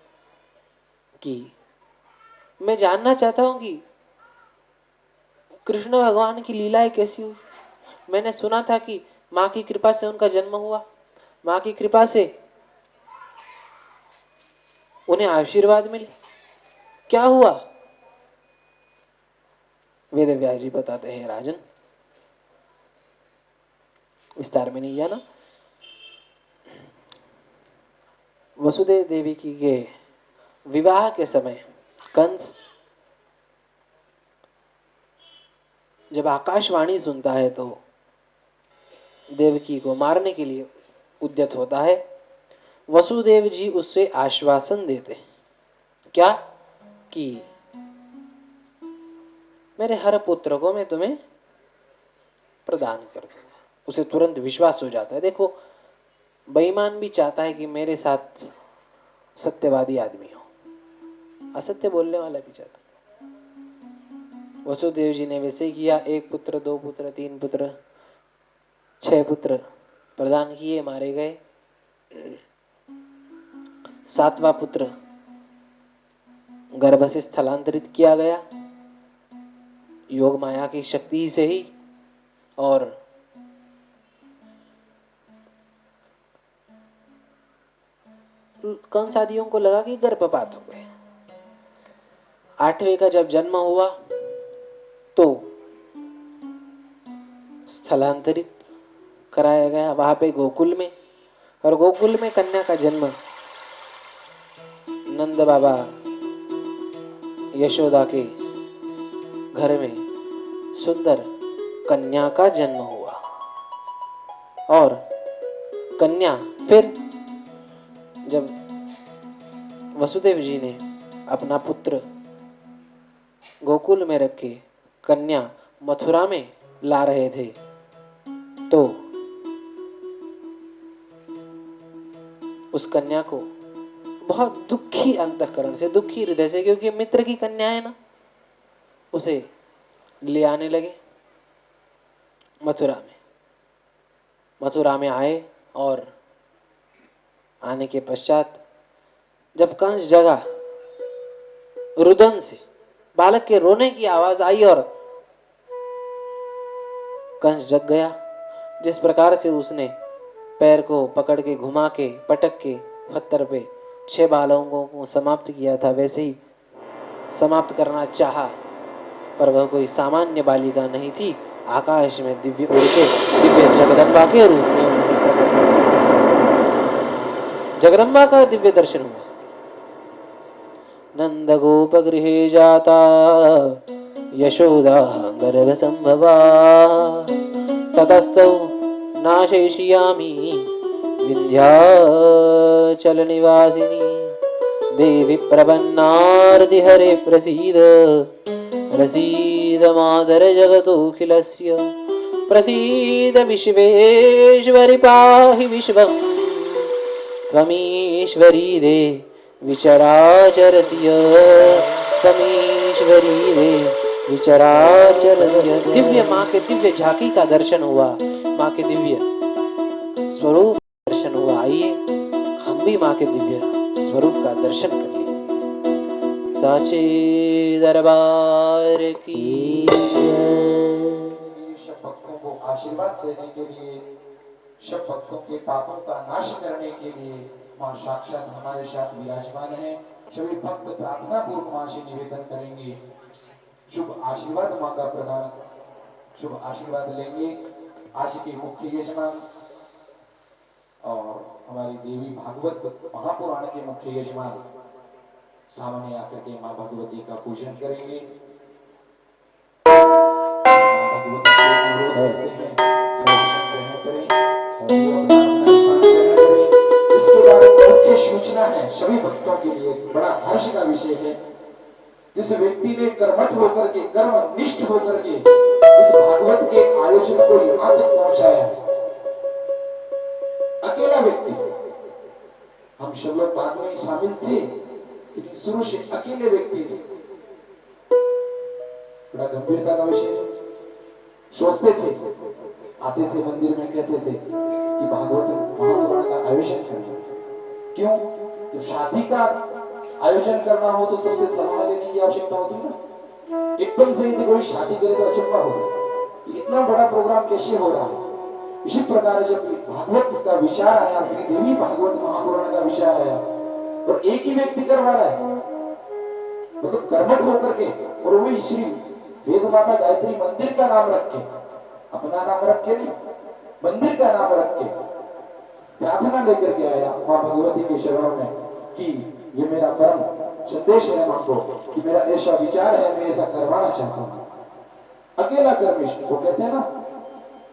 कि मैं जानना चाहता हूं कि कृष्ण भगवान की लीलाएं कैसी हुई। मैंने सुना था कि मां की कृपा से उनका जन्म हुआ, मां की कृपा से उन्हें आशीर्वाद मिले। क्या हुआ? वेद व्यास जी बताते हैं, राजन विस्तार में नहीं जाना। वसुदेव देवी की के विवाह के समय कंस जब आकाशवाणी सुनता है तो देवकी को मारने के लिए उद्यत होता है। वसुदेव जी उससे आश्वासन देते हैं, क्या कि मेरे हर पुत्र को मैं तुम्हें प्रदान कर दूंगा। उसे तुरंत विश्वास हो जाता है। देखो, बेईमान भी चाहता है कि मेरे साथ सत्यवादी आदमी हो, असत्य बोलने वाला भी चाहता है। वसुदेव जी ने वैसे ही किया। 1 पुत्र, 2 पुत्र, 3 पुत्र, 6 पुत्र प्रदान किए, मारे गए। 7वां पुत्र गर्भ से स्थलांतरित किया गया योग माया की शक्ति से ही, और कंस आदियों को लगा कि गर्भपात हो गए। 8वें का जब जन्म हुआ तो स्थलांतरित कराया गया वहां पे गोकुल में, और गोकुल में कन्या का जन्म नंद बाबा यशोदा के घर में सुंदर कन्या का जन्म हुआ। और कन्या फिर जब वसुदेव जी ने अपना पुत्र गोकुल में रख के कन्या मथुरा में ला रहे थे तो उस कन्या को बहुत दुखी अंतःकरण से, दुखी हृदय से, क्योंकि मित्र की कन्या है ना, उसे ले आने लगे मथुरा में आए। और आने के पश्चात जब कंस जगा, रुदन से बालक के रोने की आवाज आई और कंस जग गया। जिस प्रकार से उसने पैर को पकड़ के घुमा के पटक के पत्थर पे 6 बालकों को समाप्त किया था, वैसे ही समाप्त करना चाहा, पर वह कोई सामान्य बालिका नहीं थी। आकाश में दिव्य उड़ के दिव्य जगदम्बा के रूप में उन्होंने प्रकट हुआ। जगदम्बा का दिव्य दर्शन हुआ। नंद गोप गृहे जाता यशोदा गर्भ संभवा ततस्तौ नाशयिष्यामि विंध्याचल निवासिनी देवी प्रपन्नार्ति हरे प्रसीद प्रसीद मातर जगतोऽखिलस्य प्रसीद विश्वेश्वरि पाहि विश्वम् त्वमीश्वरी दे विचराचरस्य त्वमीश्वरी दे विचराचरस्य। दिव्य माँ के दिव्य झांकी का दर्शन हुआ, माँ के दिव्य स्वरूप दर्शन हुआ। आइए हम भी माँ के दिव्य स्वरूप का दर्शन कर लें। साचे दरबार की सब भक्तों को आशीर्वाद देने के लिए, सब भक्तों के पापों का नाश करने के लिए मां साक्षात हमारे साथ विराजमान है। सभी भक्त प्रार्थना पूर्वक मां से निवेदन करेंगे, शुभ आशीर्वाद मां का प्रदान, शुभ आशीर्वाद लेंगे। आज के मुख्य यजमान और हमारी देवी भागवत महापुराण के मुख्य यजमान सामने आकर के मां भगवती का पूजन करेंगे। मां भगवती से अनुरोध करते हैं दर्शन ग्रहण करें, वो अपना अपना स्थान ग्रहण करें। इसके बाद एक मुख्य सूचना है सभी भक्तों के लिए, बड़ा हर्ष का विषय है। जिस व्यक्ति ने कर्मठ होकर के, कर्मनिष्ठ होकर के इस भागवत के आयोजन को यहां तक पहुंचाया, अकेला व्यक्ति, हम सब लोग बाद में शामिल थे लेकिन शुरू से अकेले व्यक्ति ने, बड़ा गंभीरता का विषय है। सोचते थे, आते थे मंदिर में, कहते थे कि भागवत महापुराण का आयोजन करना। क्यों? जब शादी का आयोजन करना हो तो सबसे सलाह लेने की आवश्यकता होती है ना। एकदम से यदि कोई शादी करे तो अचंभा हो, इतना बड़ा प्रोग्राम कैसे हो रहा है। इसी प्रकार जब भागवत का विचार आया, श्री देवी भागवत महापुराण का विचार आया, और एक ही व्यक्ति करवा रहा है, मतलब कर्मठ होकर के, और वही श्री वेद माता गायत्री मंदिर का नाम रख के, अपना नाम रख के नहीं, मंदिर का नाम रख के प्रार्थना लेकर के आया मां भगवती के शरणों में कि ये मेरा परम संदेश है मां को, कि मेरा ऐसा विचार है, मैं ऐसा करवाना चाहता हूं। अकेला कर्मिष्ठ, वो कहते हैं ना,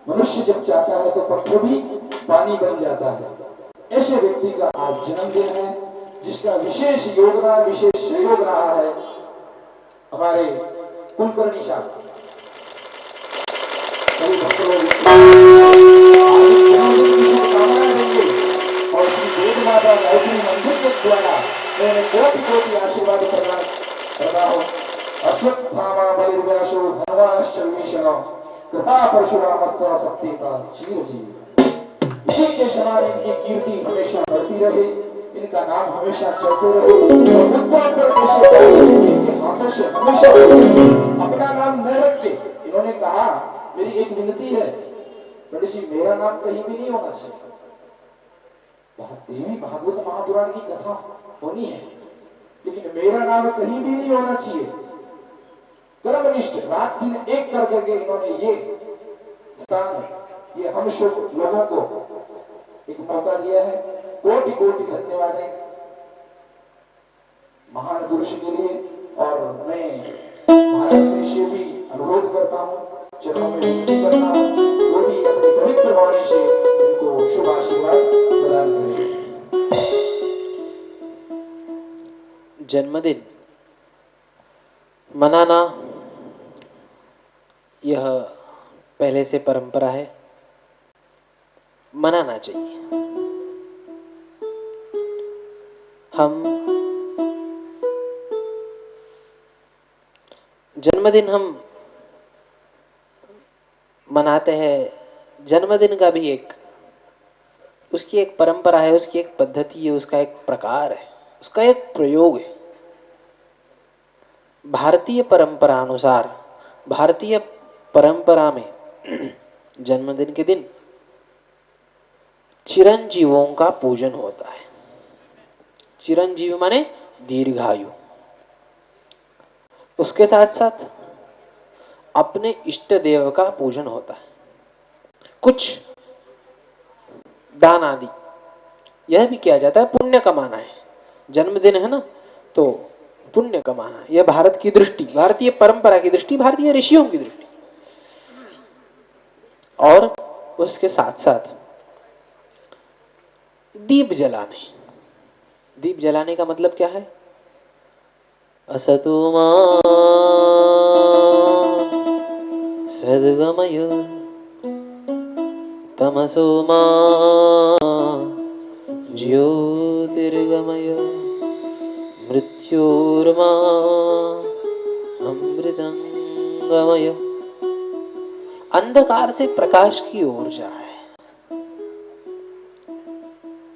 मनुष्य जब चाहता है तो पत्थर भी पानी बन जाता है। ऐसे व्यक्ति का आज जन्मदिन है, जिसका विशेष योगदान, विशेष सहयोग रहा है हमारे कुलकर्णी शास्त्री। सभी भक्त लोग शुभकामनाएं देंगे और श्री वेद माता गायत्री मंदिर के द्वारा मैंने कोटि कोटि आशीर्वाद प्रदान करता हूं। अश्वत्थामा बलिर्व्यासो धनवाश्च विभीषणो कृपा परशुरामस्य शक्ति का चीर जीव। इसी के समान इनकी कीर्ति हमेशा बढ़ती रहे, इनका नाम हमेशा चलते रहे और उत्तरोत्तर ऐसे चाहिए इनके हाथों से हमेशा अपना नाम न रख के। इन्होंने कहा, मेरी एक विनती है पंडित जी, मेरा नाम कहीं भी नहीं होना चाहिए। देवी भागवत महापुराण की कथा होनी है, लेकिन मेरा नाम कहीं भी नहीं होना चाहिए। कर्मनिष्ठ रात दिन एक कर करके इन्होंने ये स्थान, ये हम लोगों को एक मौका दिया है। कोटि कोटि धन्यवाद है महान पुरुष के लिए। और मैं महाराज से भी अनुरोध करता हूं, चरणों में विनती करता हूं, वो भी अपनी पवित्र वाणी से इनको शुभ आशीर्वाद प्रदान करें। जन्मदिन मनाना यह पहले से परंपरा है, मनाना चाहिए। हम जन्मदिन हम मनाते हैं। जन्मदिन का भी उसकी एक परंपरा है, उसकी एक पद्धति है, उसका एक प्रकार है, उसका एक प्रयोग है। भारतीय परंपरा अनुसार, भारतीय परंपरा में जन्मदिन के दिन चिरंजीवों का पूजन होता है। चिरंजीव माने दीर्घायु। उसके साथ साथ अपने इष्ट देव का पूजन होता है, कुछ दान आदि यह भी किया जाता है। पुण्य कमाना है, जन्मदिन है ना, तो पुण्य कमाना है। यह भारत की दृष्टि, भारतीय परंपरा की दृष्टि, भारतीय ऋषियों की दृष्टि। और उसके साथ साथ दीप जलाने। दीप जलाने का मतलब क्या है? असतो मा सद्गमय तमसो मा ज्योतिर्गमय मृत्योर्मा अमृतं गमय। अंधकार से प्रकाश की ओर जा है।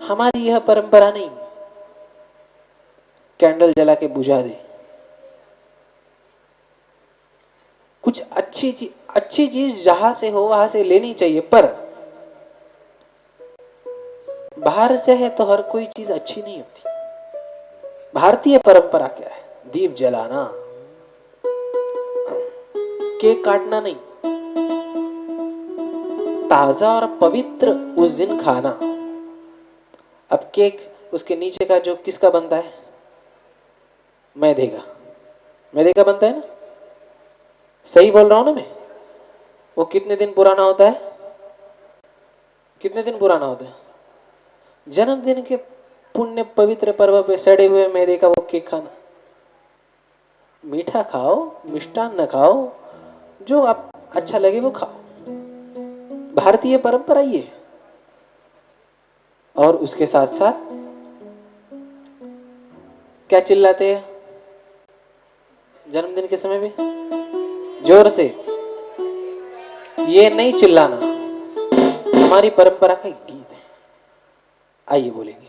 हमारी यह परंपरा नहीं कैंडल जला के बुझा दे। कुछ अच्छी चीज जहां से हो वहां से लेनी चाहिए, पर बाहर से है तो हर कोई चीज अच्छी नहीं होती। भारतीय परंपरा क्या है? दीप जलाना, केक काटना नहीं, ताजा और पवित्र उस दिन खाना। अब केक, उसके नीचे का जो किसका बनता है? मैदे का बनता है ना? सही बोल रहा हूं ना मैं? वो कितने दिन पुराना होता है? कितने दिन पुराना होता है? जन्मदिन के पुण्य पवित्र पर्व पे सड़े हुए मैदे का वो केक खाना। मीठा खाओ, मिष्टान्न खाओ, जो आप अच्छा लगे वो खाओ। भारतीय परंपरा ये है। और उसके साथ साथ क्या चिल्लाते हैं जन्मदिन के समय में? जोर से ये नहीं चिल्लाना, हमारी परंपरा का एक गीत है। आइए बोलेंगे।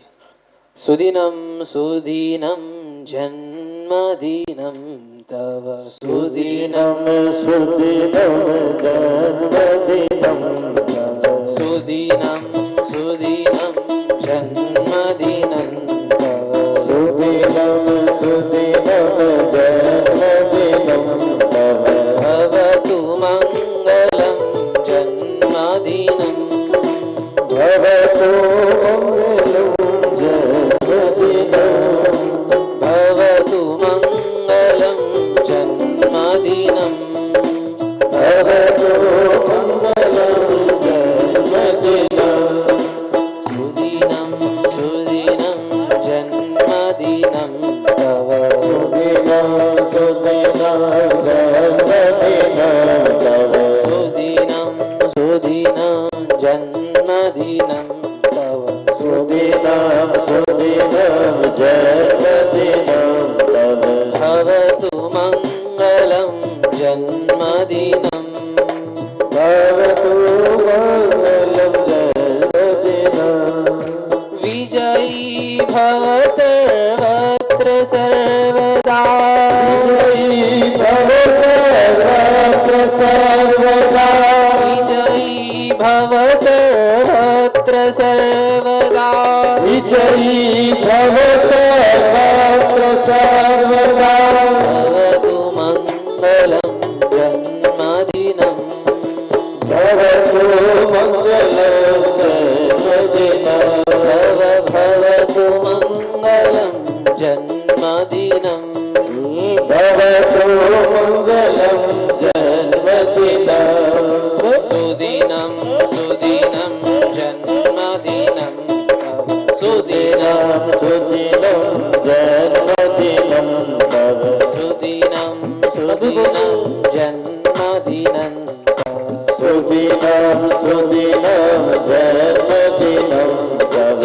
सुदिनम सुदीनम जन्मदिनम तव, सुदिनम सुदिनम जन्मदिनम तव, सुदीनम सुदीनम जन्मदिनम तव,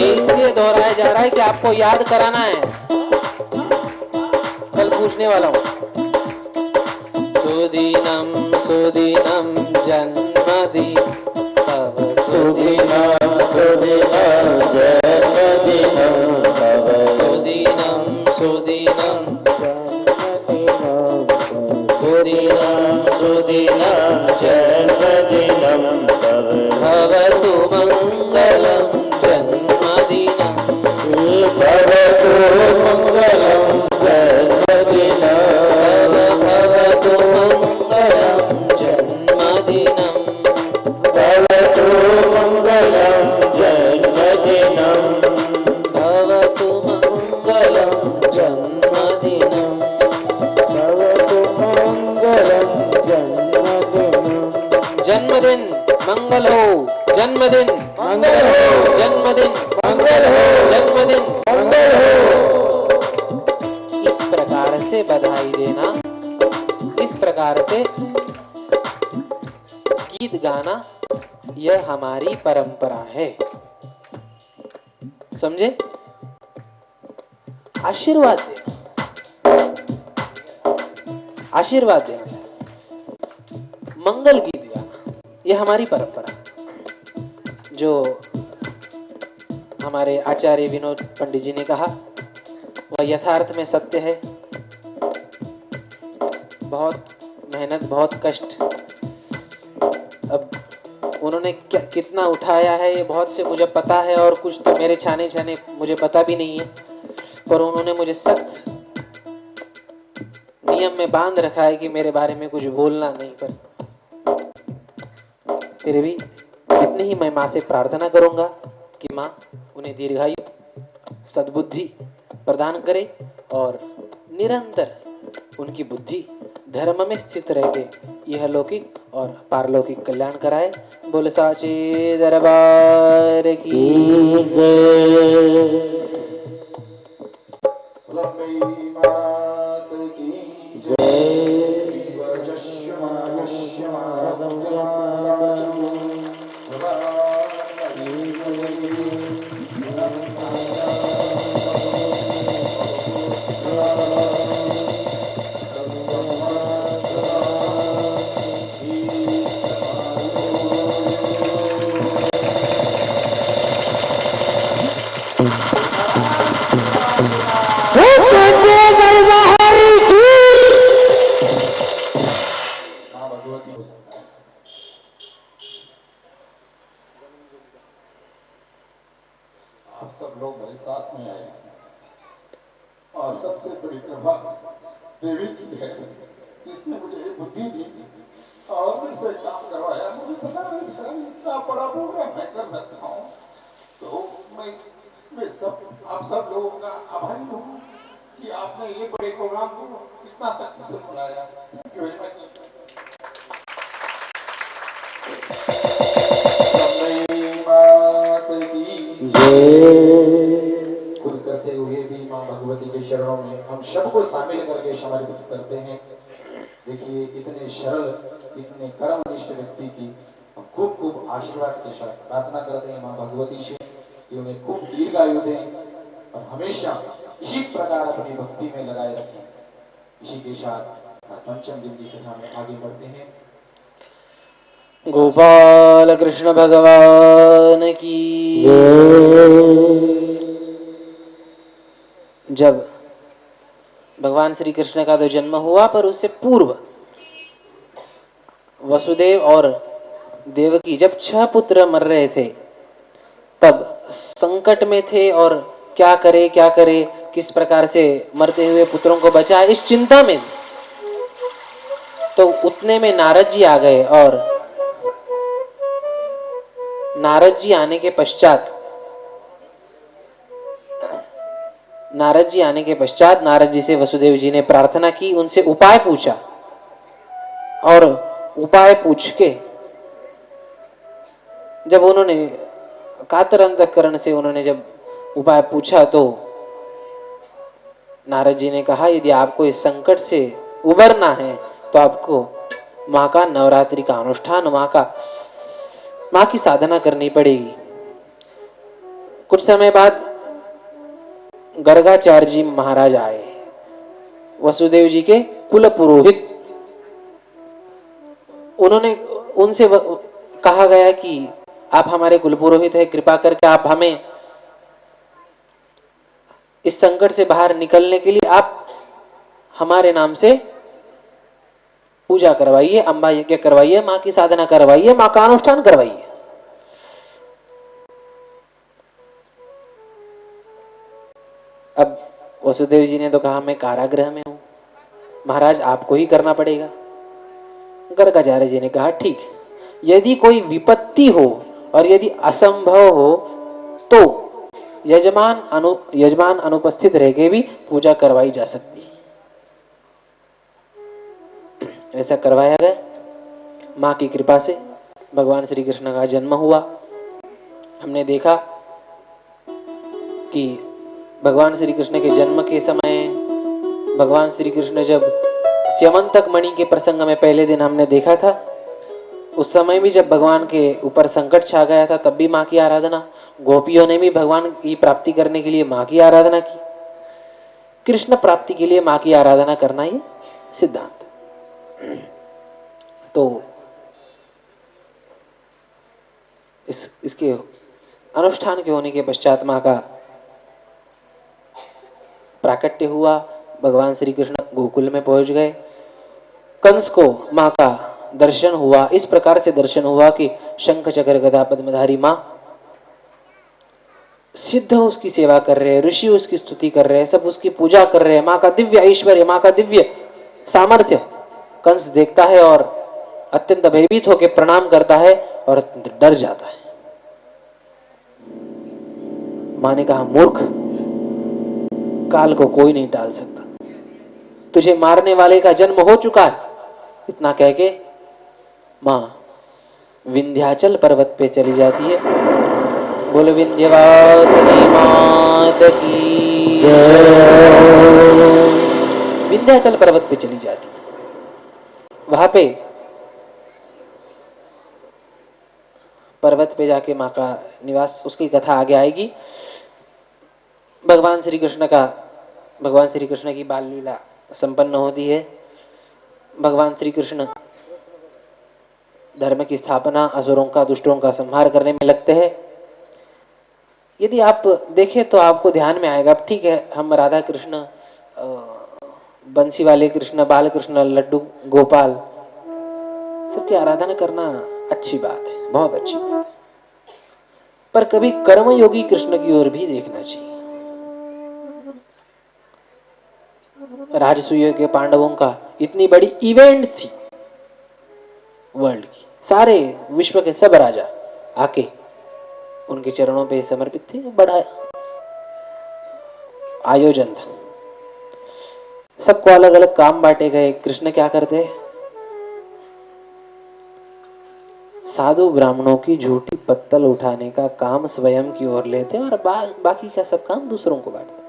इसलिए दोहराया जा रहा है कि आपको याद कराना है, कल पूछने वाला हूं। सुदीनम सुदीनम जन्मदिन तव, सुदीनम सुदीनम जन्मदिनं तव, सुदीनम सुदीनम सुदीनम सुदीनम जन्मदिनं तव, भवतु मंगलम जन्मदिनं, भवतु मंगलम जन्मदिनं, भवतु मंगलम जन्मदिनं, भवतु मंगलम जन्मदिनं, भवतु मंगलम जन्मदिनं, भवतु मंगलम जन्मदिनं। जन्मदिन मंगल हो, जन्मदिन मंगल हो, जन्मदिन मंगल हो, जन्मदिन मंगल हो। इस प्रकार से बधाई देना, इस प्रकार से गीत गाना, यह हमारी परंपरा है। समझे? आशीर्वाद देना, आशीर्वाद देना, मंगल गीत गाना, यह हमारी परंपरा है। जो हमारे आचार्य विनोद पंडित जी ने कहा वह यथार्थ में सत्य है। बहुत मेहनत, बहुत कष्ट, अब उन्होंने कितना उठाया है ये बहुत से मुझे पता है, और कुछ तो मेरे छाने छाने मुझे पता भी नहीं है, पर उन्होंने मुझे सख्त नियम में बांध रखा है कि मेरे बारे में कुछ बोलना नहीं। पर फिर भी इतनी ही मैं माँ से प्रार्थना करूंगा कि माँ उन्हें दीर्घायु, सद्बुद्धि प्रदान करे और निरंतर उनकी बुद्धि धर्म में स्थित रह के यह लौकिक और पारलौकिक कल्याण कराए। बोले साचे दरबार की जय। आप सब लोग मेरे साथ में आए और सबसे बड़ी कृपा देवी की है, जिसने मुझे ये बुद्धि दी और मुझसे काम करवाया। मुझे पता नहीं था इतना बड़ा प्रोग्राम मैं कर सकता हूँ। तो मैं सब आप सब लोगों का आभारी हूँ कि आपने ये बड़े प्रोग्राम को इतना सक्सेसफुल बनाया। Thank you very much. खुद करते हुए भी मां भगवती के चरणों में हम सबको शामिल करके समर्पित करते हैं। इतने सरल, इतने कर्मनिष्ठ व्यक्ति की खूब खूब आशीर्वाद के साथ प्रार्थना करते हैं मां भगवती से कि उन्हें खूब दीर्घायु दें और हमेशा इसी प्रकार अपनी भक्ति में लगाए रखें। इसी के साथ पंचम दिन की कथा में आगे बढ़ते हैं। गोपाल कृष्ण भगवान की। जब भगवान श्री कृष्ण का तो जन्म हुआ, पर उससे पूर्व वसुदेव और देवकी जब 6 पुत्र मर रहे थे, तब संकट में थे और क्या करे, किस प्रकार से मरते हुए पुत्रों को बचाए, इस चिंता में। तो उतने में नारद जी आ गए और नारद जी आने के पश्चात नारद जी से वसुदेव जी ने प्रार्थना की, उनसे उपाय पूछा और उपाय पूछ के जब उन्होंने कातर अंतःकरण से उन्होंने जब उपाय पूछा, तो नारद जी ने कहा यदि आपको इस संकट से उबरना है तो आपको मां का नवरात्रि का अनुष्ठान, मां की साधना करनी पड़ेगी। कुछ समय बाद गर्गाचार्य जी महाराज आए, वसुदेव जी के कुल पुरोहित। उनसे कहा गया कि आप हमारे कुल पुरोहित हैं, कृपा करके आप हमें इस संकट से बाहर निकलने के लिए आप हमारे नाम से पूजा करवाइए, अम्बा यज्ञ करवाइए, मां की साधना करवाइए, मां का अनुष्ठान करवाइए। अब वसुदेव जी ने तो कहा मैं कारागृह में हूं, महाराज आपको ही करना पड़ेगा। गर्गाचार्य जी ने कहा ठीक, यदि कोई विपत्ति हो और यदि असंभव हो तो यजमान अनुपस्थित रह के भी पूजा करवाई जा सकती है। ऐसा करवाया गया। मां की कृपा से भगवान श्री कृष्ण का जन्म हुआ। हमने देखा कि भगवान श्री कृष्ण के जन्म के समय भगवान श्री कृष्ण जब स्यमंतक मणि के प्रसंग में पहले दिन हमने देखा था, उस समय भी जब भगवान के ऊपर संकट छा गया था तब भी मां की आराधना, गोपियों ने भी भगवान की प्राप्ति करने के लिए मां की आराधना की। कृष्ण प्राप्ति के लिए मां की आराधना करना ही सिद्धांत। तो इसके अनुष्ठान के होने के पश्चात मां का प्राकट्य हुआ। भगवान श्री कृष्ण गोकुल में पहुंच गए। कंस को मां का दर्शन हुआ। इस प्रकार से दर्शन हुआ कि शंख चक्र गदा पद्मधारी मां, सिद्ध उसकी सेवा कर रहे हैं, ऋषि उसकी स्तुति कर रहे हैं, सब उसकी पूजा कर रहे हैं। मां का दिव्य ऐश्वर्य, मां का दिव्य सामर्थ्य कंस देखता है और अत्यंत भयभीत होकर प्रणाम करता है और डर जाता है। मां ने कहा मूर्ख, काल को कोई नहीं टाल सकता, तुझे मारने वाले का जन्म हो चुका है। इतना कह के मां विंध्याचल पर्वत पे चली जाती है। बोल विंध्यवासिनी मात की जय। विंध्याचल पर्वत पे चली जाती है। वहां पे पर्वत पे जाके मां का निवास, उसकी कथा आगे आएगी। भगवान श्री कृष्ण की बाल लीला संपन्न होती है। भगवान श्री कृष्ण धर्म की स्थापना, असुरों का, दुष्टों का संहार करने में लगते हैं। यदि आप देखें तो आपको ध्यान में आएगा, ठीक है हम राधा कृष्ण, बंसी वाले कृष्ण, बाल कृष्ण, लड्डू गोपाल, सबकी आराधना करना अच्छी बात है, बहुत अच्छी बात है, पर कभी कर्मयोगी कृष्ण की ओर भी देखना चाहिए। राजसूय के पांडवों का इतनी बड़ी इवेंट थी वर्ल्ड की, सारे विश्व के सब राजा आके उनके चरणों पे समर्पित थे। बड़ा आयोजन था, सबको अलग अलग काम बांटे गए। कृष्ण क्या करते, साधु ब्राह्मणों की झूठी पत्तल उठाने का काम स्वयं की ओर लेते और बाकी का सब काम दूसरों को बांटते।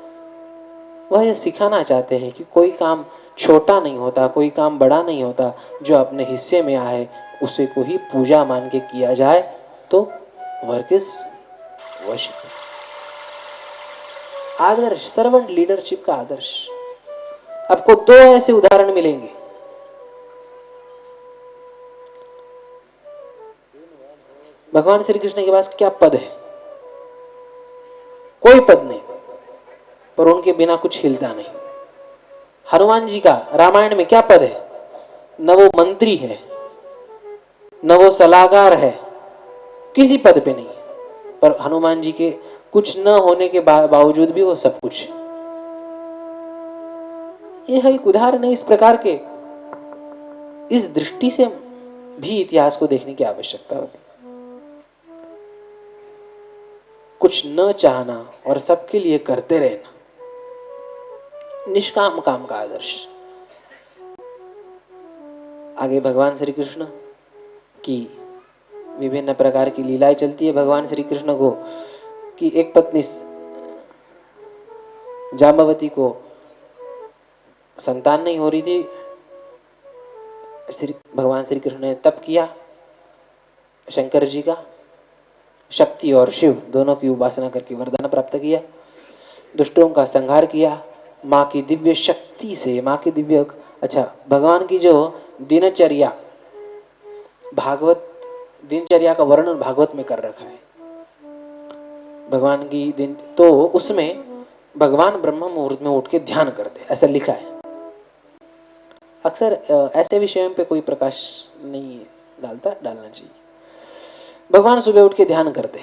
वह यह सिखाना चाहते हैं कि कोई काम छोटा नहीं होता, कोई काम बड़ा नहीं होता। जो अपने हिस्से में आए उसे को ही पूजा मान के किया जाए तो work is worship. Adarsh, servant leadership का आदर्श। आपको दो ऐसे उदाहरण मिलेंगे। भगवान श्री कृष्ण के पास क्या पद है? कोई पद नहीं, पर उनके बिना कुछ हिलता नहीं। हनुमान जी का रामायण में क्या पद है? न वो मंत्री है, न वो सलाहकार है, किसी पद पे नहीं है, पर हनुमान जी के कुछ न होने के बावजूद भी वो सब कुछ है। यह एक उदाहरण है इस प्रकार के। इस दृष्टि से भी इतिहास को देखने की आवश्यकता होती है। कुछ न चाहना और सबके लिए करते रहना, निष्काम काम का आदर्श। आगे भगवान श्री कृष्ण की विभिन्न प्रकार की लीलाएं चलती है। भगवान श्री कृष्ण को कि एक पत्नी जाम्बवती को संतान नहीं हो रही थी। भगवान श्री कृष्ण ने तप किया, शंकर जी का, शक्ति और शिव दोनों की उपासना करके वरदान प्राप्त किया, दुष्टों का संहार किया। मां की दिव्य शक्ति से, मां की दिव्य, भगवान की जो दिनचर्या, भागवत दिनचर्या का वर्णन भागवत में कर रखा है। भगवान की दिन तो उसमें भगवान ब्रह्म मुहूर्त में उठ के ध्यान करते, ऐसा लिखा है। अक्सर ऐसे विषयों पे कोई प्रकाश नहीं डालना चाहिए। भगवान सुबह उठ के ध्यान करते।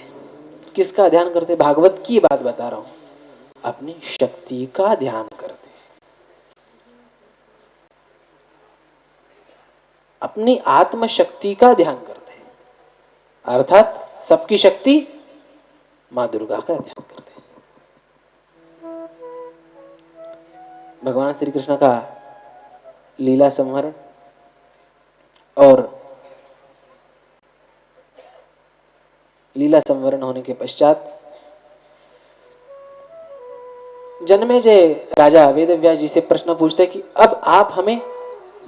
किसका ध्यान करते? भागवत की बात बता रहा हूं। अपनी शक्ति का ध्यान करते, अपनी आत्मशक्ति का ध्यान करते, अर्थात सबकी शक्ति मां दुर्गा का ध्यान करते। भगवान श्री कृष्ण का लीला संहरण और लीला संवरण होने के पश्चात जन्मेजय राजा वेदव्यास जी से प्रश्न पूछते कि अब आप हमें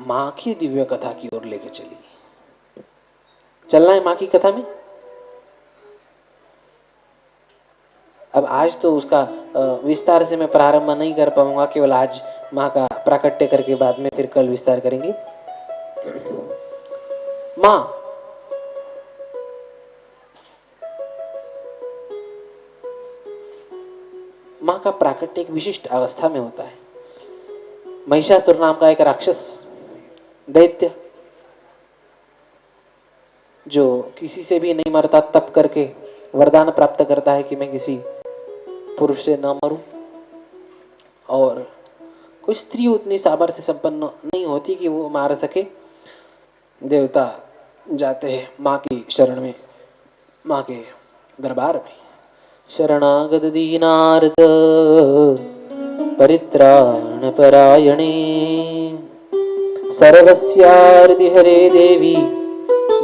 मां की दिव्य कथा की ओर लेके चलिए। चलना है मां की कथा में। अब आज तो उसका विस्तार से मैं प्रारंभ नहीं कर पाऊंगा, केवल आज मां का प्राकट्य करके बाद में फिर कल विस्तार करेंगे। मां का प्राकट्य एक विशिष्ट अवस्था में होता है। महिषासुर नाम का एक राक्षस दैत्य जो किसी से भी नहीं मरता, तप करके वरदान प्राप्त करता है कि मैं किसी पुरुष से न मरूं, और कोई स्त्री उतनी सामर्थ्य संपन्न नहीं होती कि वो मार सके। देवता जाते हैं मां की शरण में, मां के दरबार में। शरणागत दीनार्द परित्राण परायणे सर्वस्यार्ति हरे देवी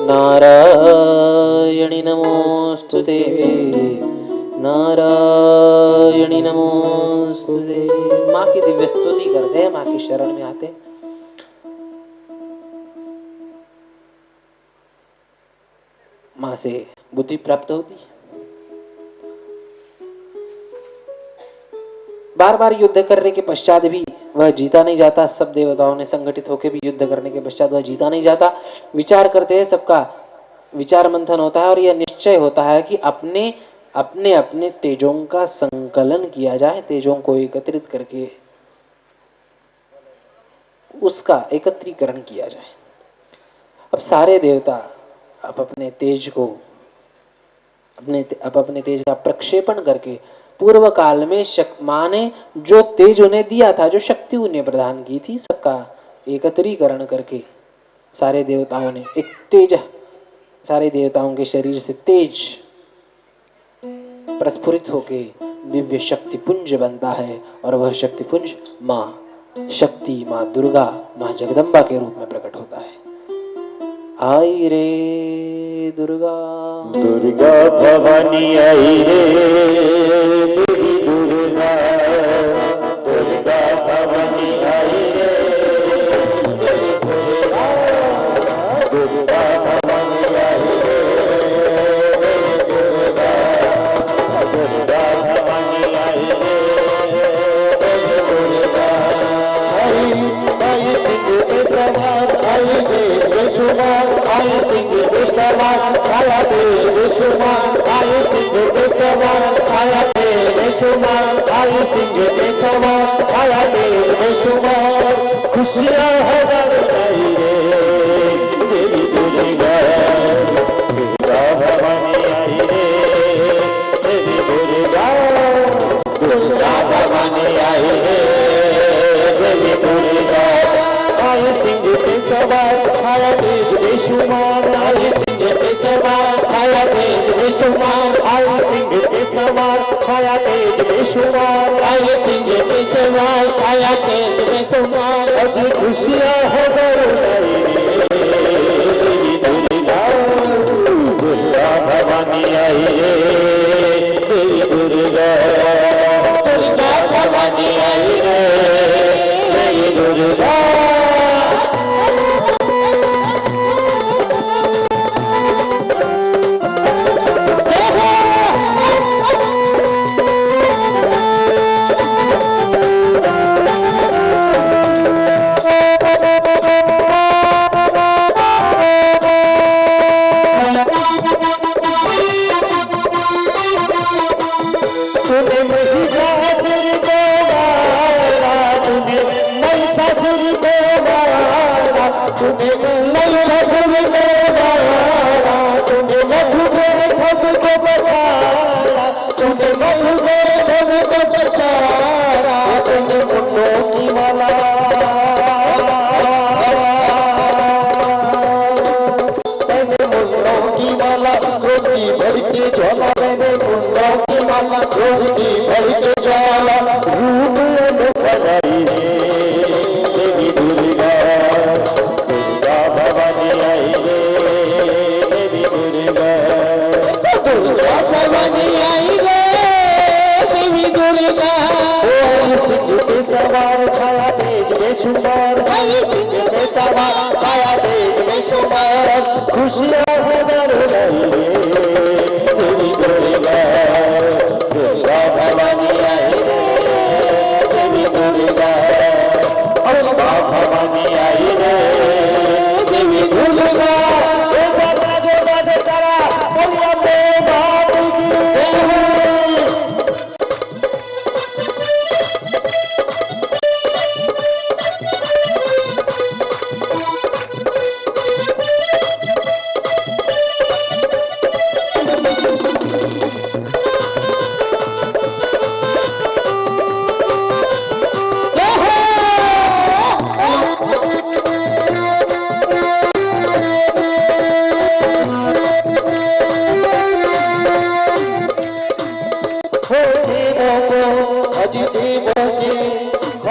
नारायणी नमोस्तुते, नारायणी नमोस्तुते। मां की दिव्य स्तुति करते हैं, मां की शरण में आते हैं। मां से बुद्धि प्राप्त होती है। बार बार युद्ध करने के पश्चात भी वह जीता नहीं जाता। सब देवताओं ने संगठित होकर भी युद्ध करने के पश्चात वह जीता नहीं जाता। विचार करते हैं, सबका विचार मंथन होता है और यह निश्चय होता है कि अपने अपने अपने तेजों का संकलन किया जाए, तेजों को एकत्रित करके उसका एकत्रीकरण किया जाए। अब सारे देवता अपने तेज को अपने तेज का प्रक्षेपण करके पूर्व काल में मां ने जो तेज उन्हें दिया था, जो शक्ति उन्हें प्रदान की थी, सबका एकत्रीकरण करके सारे देवताओं ने एक तेज, सारे देवताओं के शरीर से तेज प्रस्फुरित होके दिव्य शक्ति पुंज बनता है और वह शक्ति पुंज मां शक्ति, मां दुर्गा, मां जगदम्बा के रूप में प्रकट होता है। आई रे दुर्गा, दुर्गा भवानी आई रे, दुर्गा, दुर्गा भवानी आई रे, आई तेज बेशुमार, आई सिंह पे सवार छाया तेज बेशुमार, आई सिंह पे सवार छाया तेज बेशुमार, आई सिंह पे सवार छाया तेज बेशुमार। खुशियाँ हजार आई रे देवी दुर्गा, दुर्गा भवानी आई रे देवी दुर्गा, दुर्गा भवानी आई रे देवी दुर्गा। आई सिंह पे सवार छाया तेज बेशुमार, आई सिंह पे सवार छाया तेज बेशुमार, आई सिंह पे सवार छाया तेज बेशुमार, आई सिंह पे सवार छाया तेज बेशुमार। अजी खुशियाँ हो गई देवी दुर्गा, दुर्गा भवानी आई रे देवी दुर्गा, दुर्गा भवानी आई रे देवी दुर्गा। खुशियाँ हो देवी दुर्गा, दुर्गा भवानी आई रे देवी दुर्गा, दुर्गा भवानी आई रे देवी दुर्गा।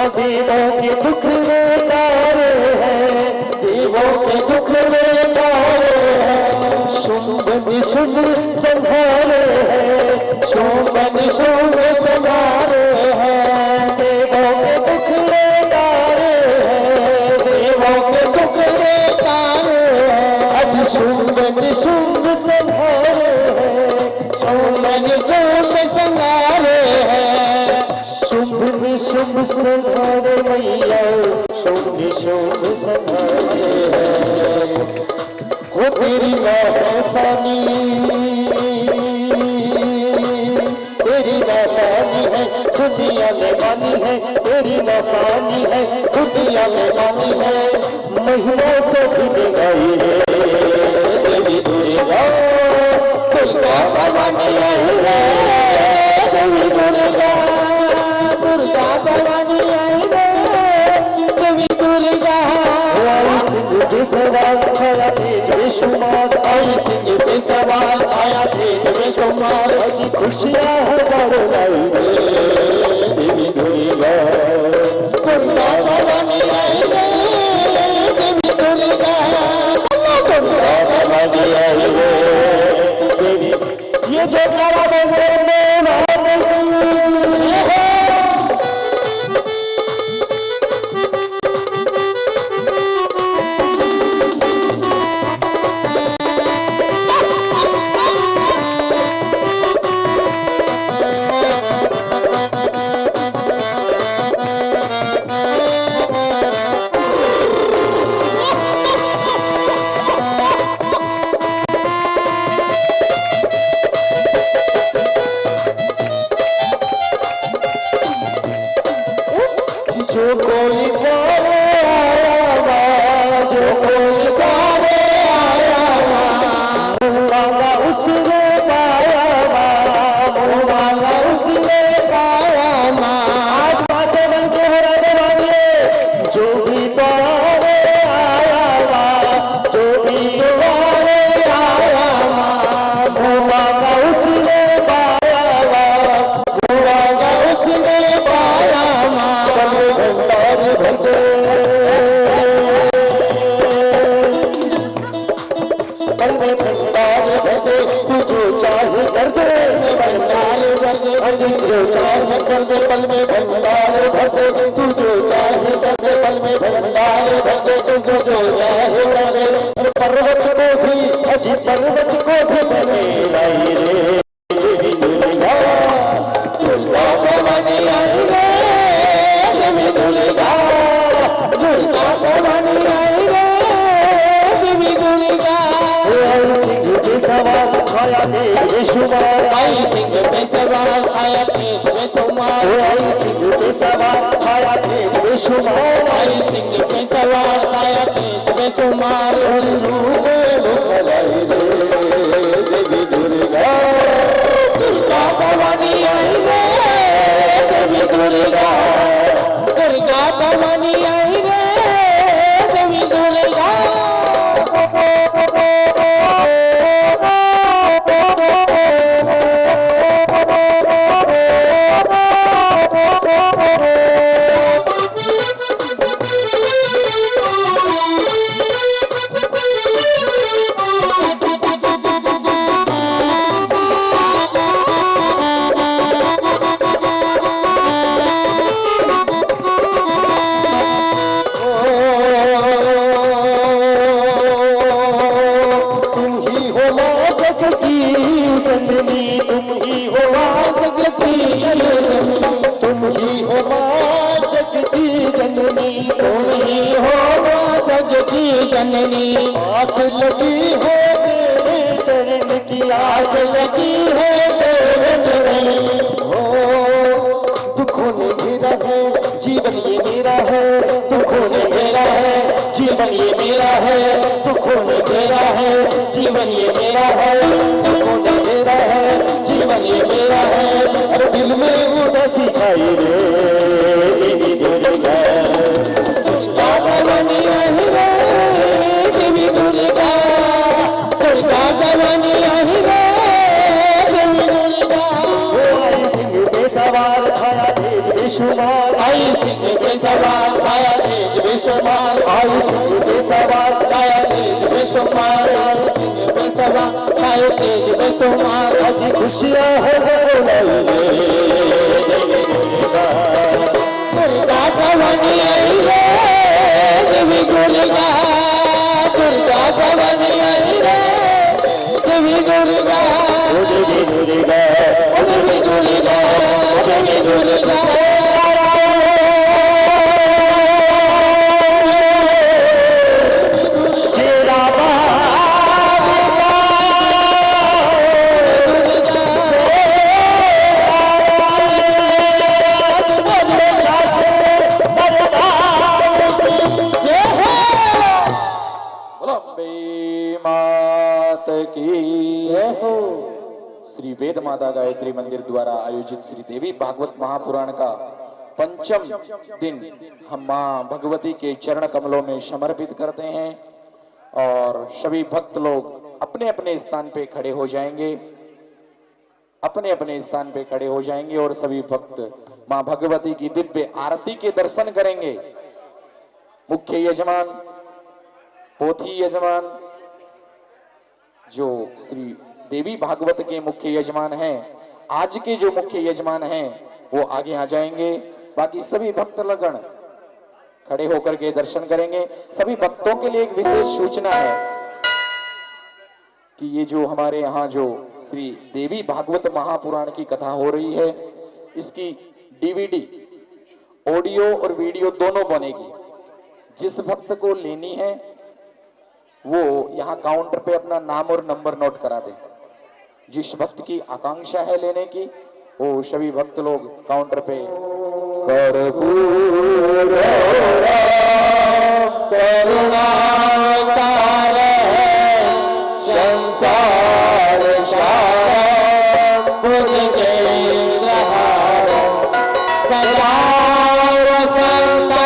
देवों के दुख में तारे हैं, देवों के दुख में तारे हैं, शुंभ निशुंभ संहारे हैं, शुंभ निशुंभ संहारे हैं। देवों के दुख में तारे हैं, देवों के दुख में तारे हैं, आज शुंभ निशुंभ संहारे हैं, शुंभ निशुंभ संहारे हैं। शुंभ निशुंभ संहारे मैया, शुंभ निशुंभ संहारे हैं। वो तेरी महसानी, तेरी महसानी है दुनिया में मानी है, तेरी महसानी है दुनिया में मानी है। महिमा से भी गाई है देवी दुर्गा, दुर्गा भवानी आई है देवी दुर्गा, दुर्गा भवानी आई है देवी दुर्गा। आई सिंह पे सवार छाया तेज बेशुमार, आई सिंह पे सवार आया तेज बेशुमार। अजी खुशियाँ हो लाई देवी दुर्गा, दुर्गा भवानी आई है देवी दुर्गा, दुर्गा भवानी आई है देवी। ये जो तारा बेशुमार आई सिंह पे सवार आया तेज बेशुमार रूप मुखलाई रे देवी दुर्गा दुर्गा भवानी आई रे देवी दुर्गा दुर्गा भवानी आई रे देवी दुर्गा आस लगी है तेरे चरण की आस लगी है तेरे चरण हो दुखों ने घेरा है जीवन ये मेरा है दुखों ने घेरा है जीवन ये मेरा है दुखों ने घेरा है जीवन ये मेरा है दुखों ने घेरा है जीवन ये मेरा है अरे दिल में उदासी छाई रे देवी दुर्गा दुर्गा भवानी आई रे देवी दुर्गा दुर्गा भवानी आई रे देवी दुर्गा आई सिंह पे सवार आया तेज बेशुमार आई सिंह पे सवार आया तेज बेशुमार आई सिंह पे सवार आया तेज बेशुमार आई सिंह पे सवार आया तेज बेशुमार आज खुशियां है बोलाई रे देवी दुर्गा दुर्गा भवानी आई रे देवी दुर्गा दुर्गा भवानी आई रे देवी दुर्गा देवी दुर्गा देवी दुर्गा देवी दुर्गा श्री वेद माता गायत्री मंदिर द्वारा आयोजित श्री देवी भागवत महापुराण का पंचम दिन हम मां भगवती के चरण कमलों में समर्पित करते हैं और सभी भक्त लोग अपने अपने स्थान पे खड़े हो जाएंगे अपने अपने स्थान पे खड़े हो जाएंगे और सभी भक्त मां भगवती की दिव्य आरती के दर्शन करेंगे। मुख्य यजमान पोथी यजमान जो श्री देवी भागवत के मुख्य यजमान हैं, आज के जो मुख्य यजमान हैं वो आगे आ जाएंगे। बाकी सभी भक्त लगण खड़े होकर के दर्शन करेंगे। सभी भक्तों के लिए एक विशेष सूचना है कि ये जो हमारे यहाँ जो श्री देवी भागवत महापुराण की कथा हो रही है, इसकी डीवीडी ऑडियो और वीडियो दोनों बनेगी। जिस भक्त को लेनी है वो यहाँ काउंटर पे अपना नाम और नंबर नोट करा दे। जिस भक्त की आकांक्षा है लेने की वो सभी भक्त लोग काउंटर पे कर्पूर करुणाकर संसार सार बुद्ध के रहार सदा वसंता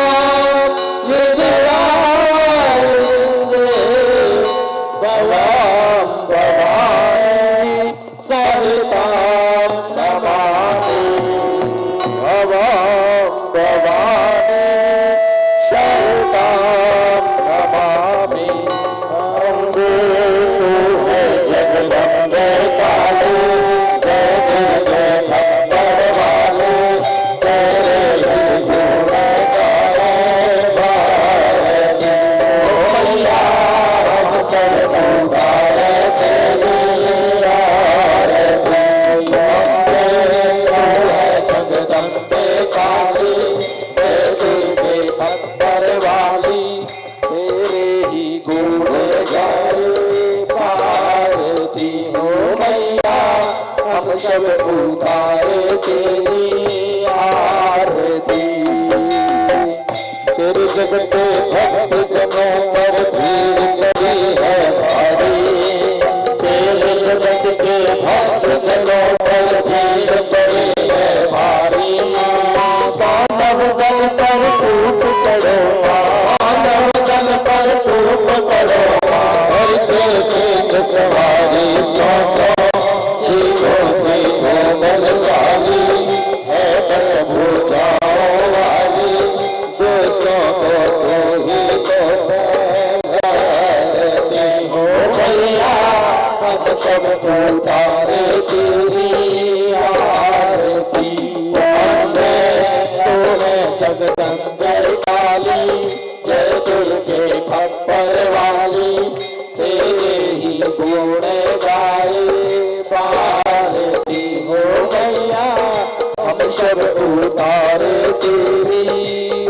हृदयारविंदे भवं भवानी सहितां नमामि भवं भवानी सहितां नमामि। अम्बे तू है जगदम्बे काली जय जय खप्पर वाले तेरे ही गुण गाए भारती। ओ मैया हम सब उतारे तेरी आरती। अम्बे तू है जगदम्बे काली जय दुर्गे खप्पर वाली तेरे ही गुण गाए भारती। हो मैया हम सब उतारे तेरी आरती। जग के भक्त जनों पर भीड़ पड़ी है भारी, तेरे जगत के भक्त जनों पर भीड़ पड़ी है भारी। मानव दल पर टूट पड़ो, मानव दल पर टूट पड़ो, हर के सिंह सवारी सौ सौ सीधो सीधो बलशाली है बल भुजाओं वाली, दोषों को तो ही तो समझाती हो भैया, सब सब उतारे तेरी आरती। वंदे सोहे जगदम्बे काली, जय दुर्गे खप्पर वाली, तेरे ही गुण गाए पारती हो भैया, हम सब उतारे तेरी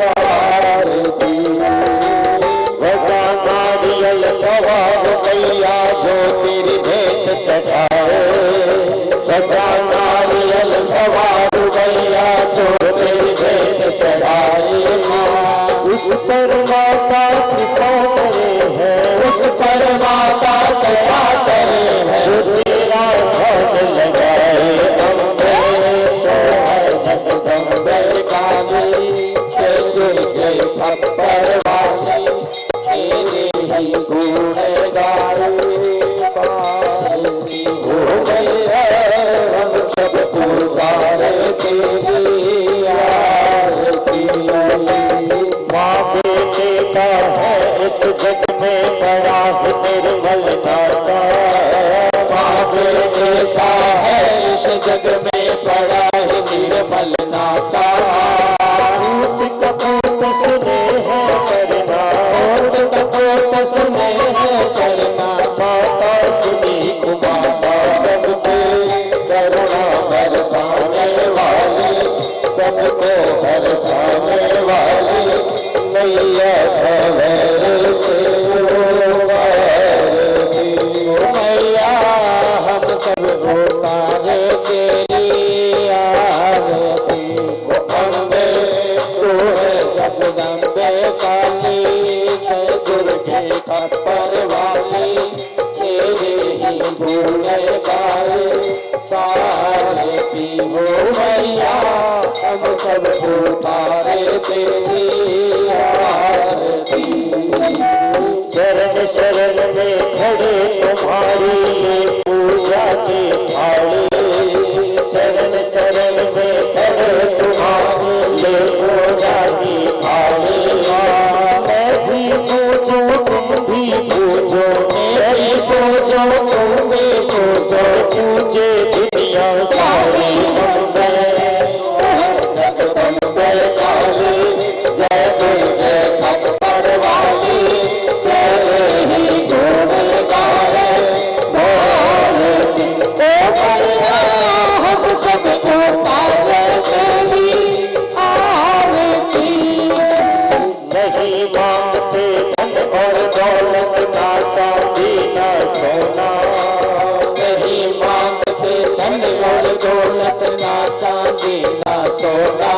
आरती। वजा नारियल सवार भैया जो तेरी भेंट चढ़ाए, वजा नारियल सवार भैया जो तेरी भेंट चढ़ाए। उस पर माता कृपा करे है, उस पर माता दया करे है, जो तेरा भोग लगाए अम्बे सोहर जगदम्बे काली, जय दुर्गे खप्पर वाली, तेरे ही गुण गाए पारती हो भैया, हम सब पुकारे तेरी आरती। माँ बेटे का है इस जग में बड़ा ही निर्मल नाता, माँ बेटे का है इस जग में बड़ा ही निर्मल नाता। पूत कपूत स्नेह करना, पूत कपूत स्नेह करना, माता सुनी कुमाता सबके करुणा बरसाने वाली, सबको बरसाने वाली, मैया भवर से उबारती हो मैया, हम सब उतारे तेरी आरती। अम्बे सोहे जगदम्बे काली, जय दुर्गे खप्पर वाली, तेरे ही गुण गाए पारती हो मैया, हम सब उतारे तेरी आरती। शरण शरण में खड़े तुम्हारी ये पूजा की थाली, शरण शरण में खड़े तुम्हारी ये पूजा की थाली। मैं भी पूजूं तुम भी पूजो, मैं भी पूजो तुम भी पूजो, पूजे दुनिया सारी। जगदम्बे काली, जय दुर्गे खप्पर वाली, तेरे ही गुण गाए भारती। ओ भैया हम सब उतारे तेरी आरती। नहीं मांगते धन और दौलत ना चांदी ना सोना, नहीं मांगते धन और दौलत ना चांदी ना सोना।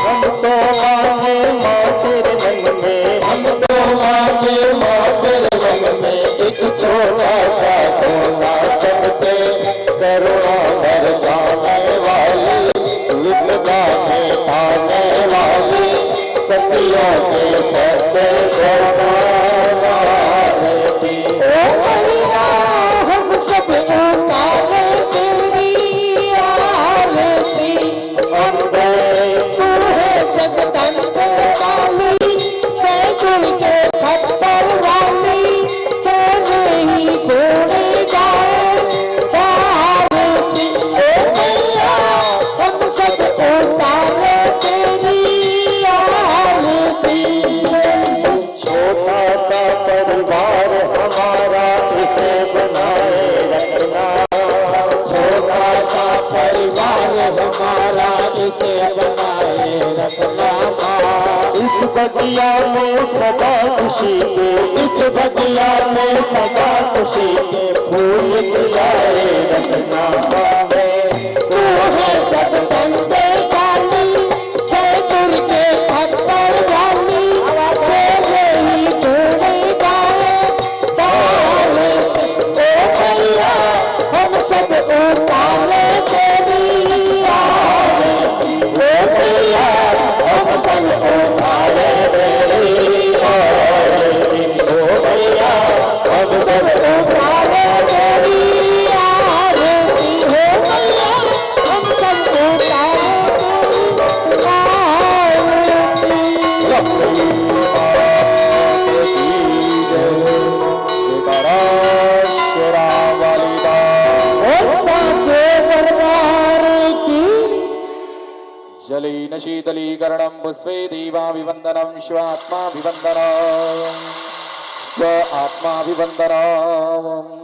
हम तो मांगे माँ तेरे रंग में, हम तो मांगे माँ तेरे रंग में, एक छोटा सा सोना सबके करुणा बरसाने वाली, विपदा में पाने वाली, सतियों के सत्य भारती। ओ भैया हम सब उतारे तेरी आरती। अम्बे सोहे जगदम्बे काली, जय दुर्गे खप्पर वाली, तेरे ही गुण गाए भारती। ओ भैया हम सब उतारे तेरी आरती। छोटा सा परिवार हमारा इसे बनाए रखना, छोटा सा परिवार हमारा इसे बनाए रखना। इस बगिया में सदा खुशी के, इस बगिया में सदा खुशी के फूल खिलाए रखना। तू है जगदम्बे काली, जय दुर्गे खप्पर वाली, शीतलेन शीतलीकरणं पुष्पे देवाभिवन्दनं स्वात्माभिवन्दनं स्व आत्माभिवन्दनं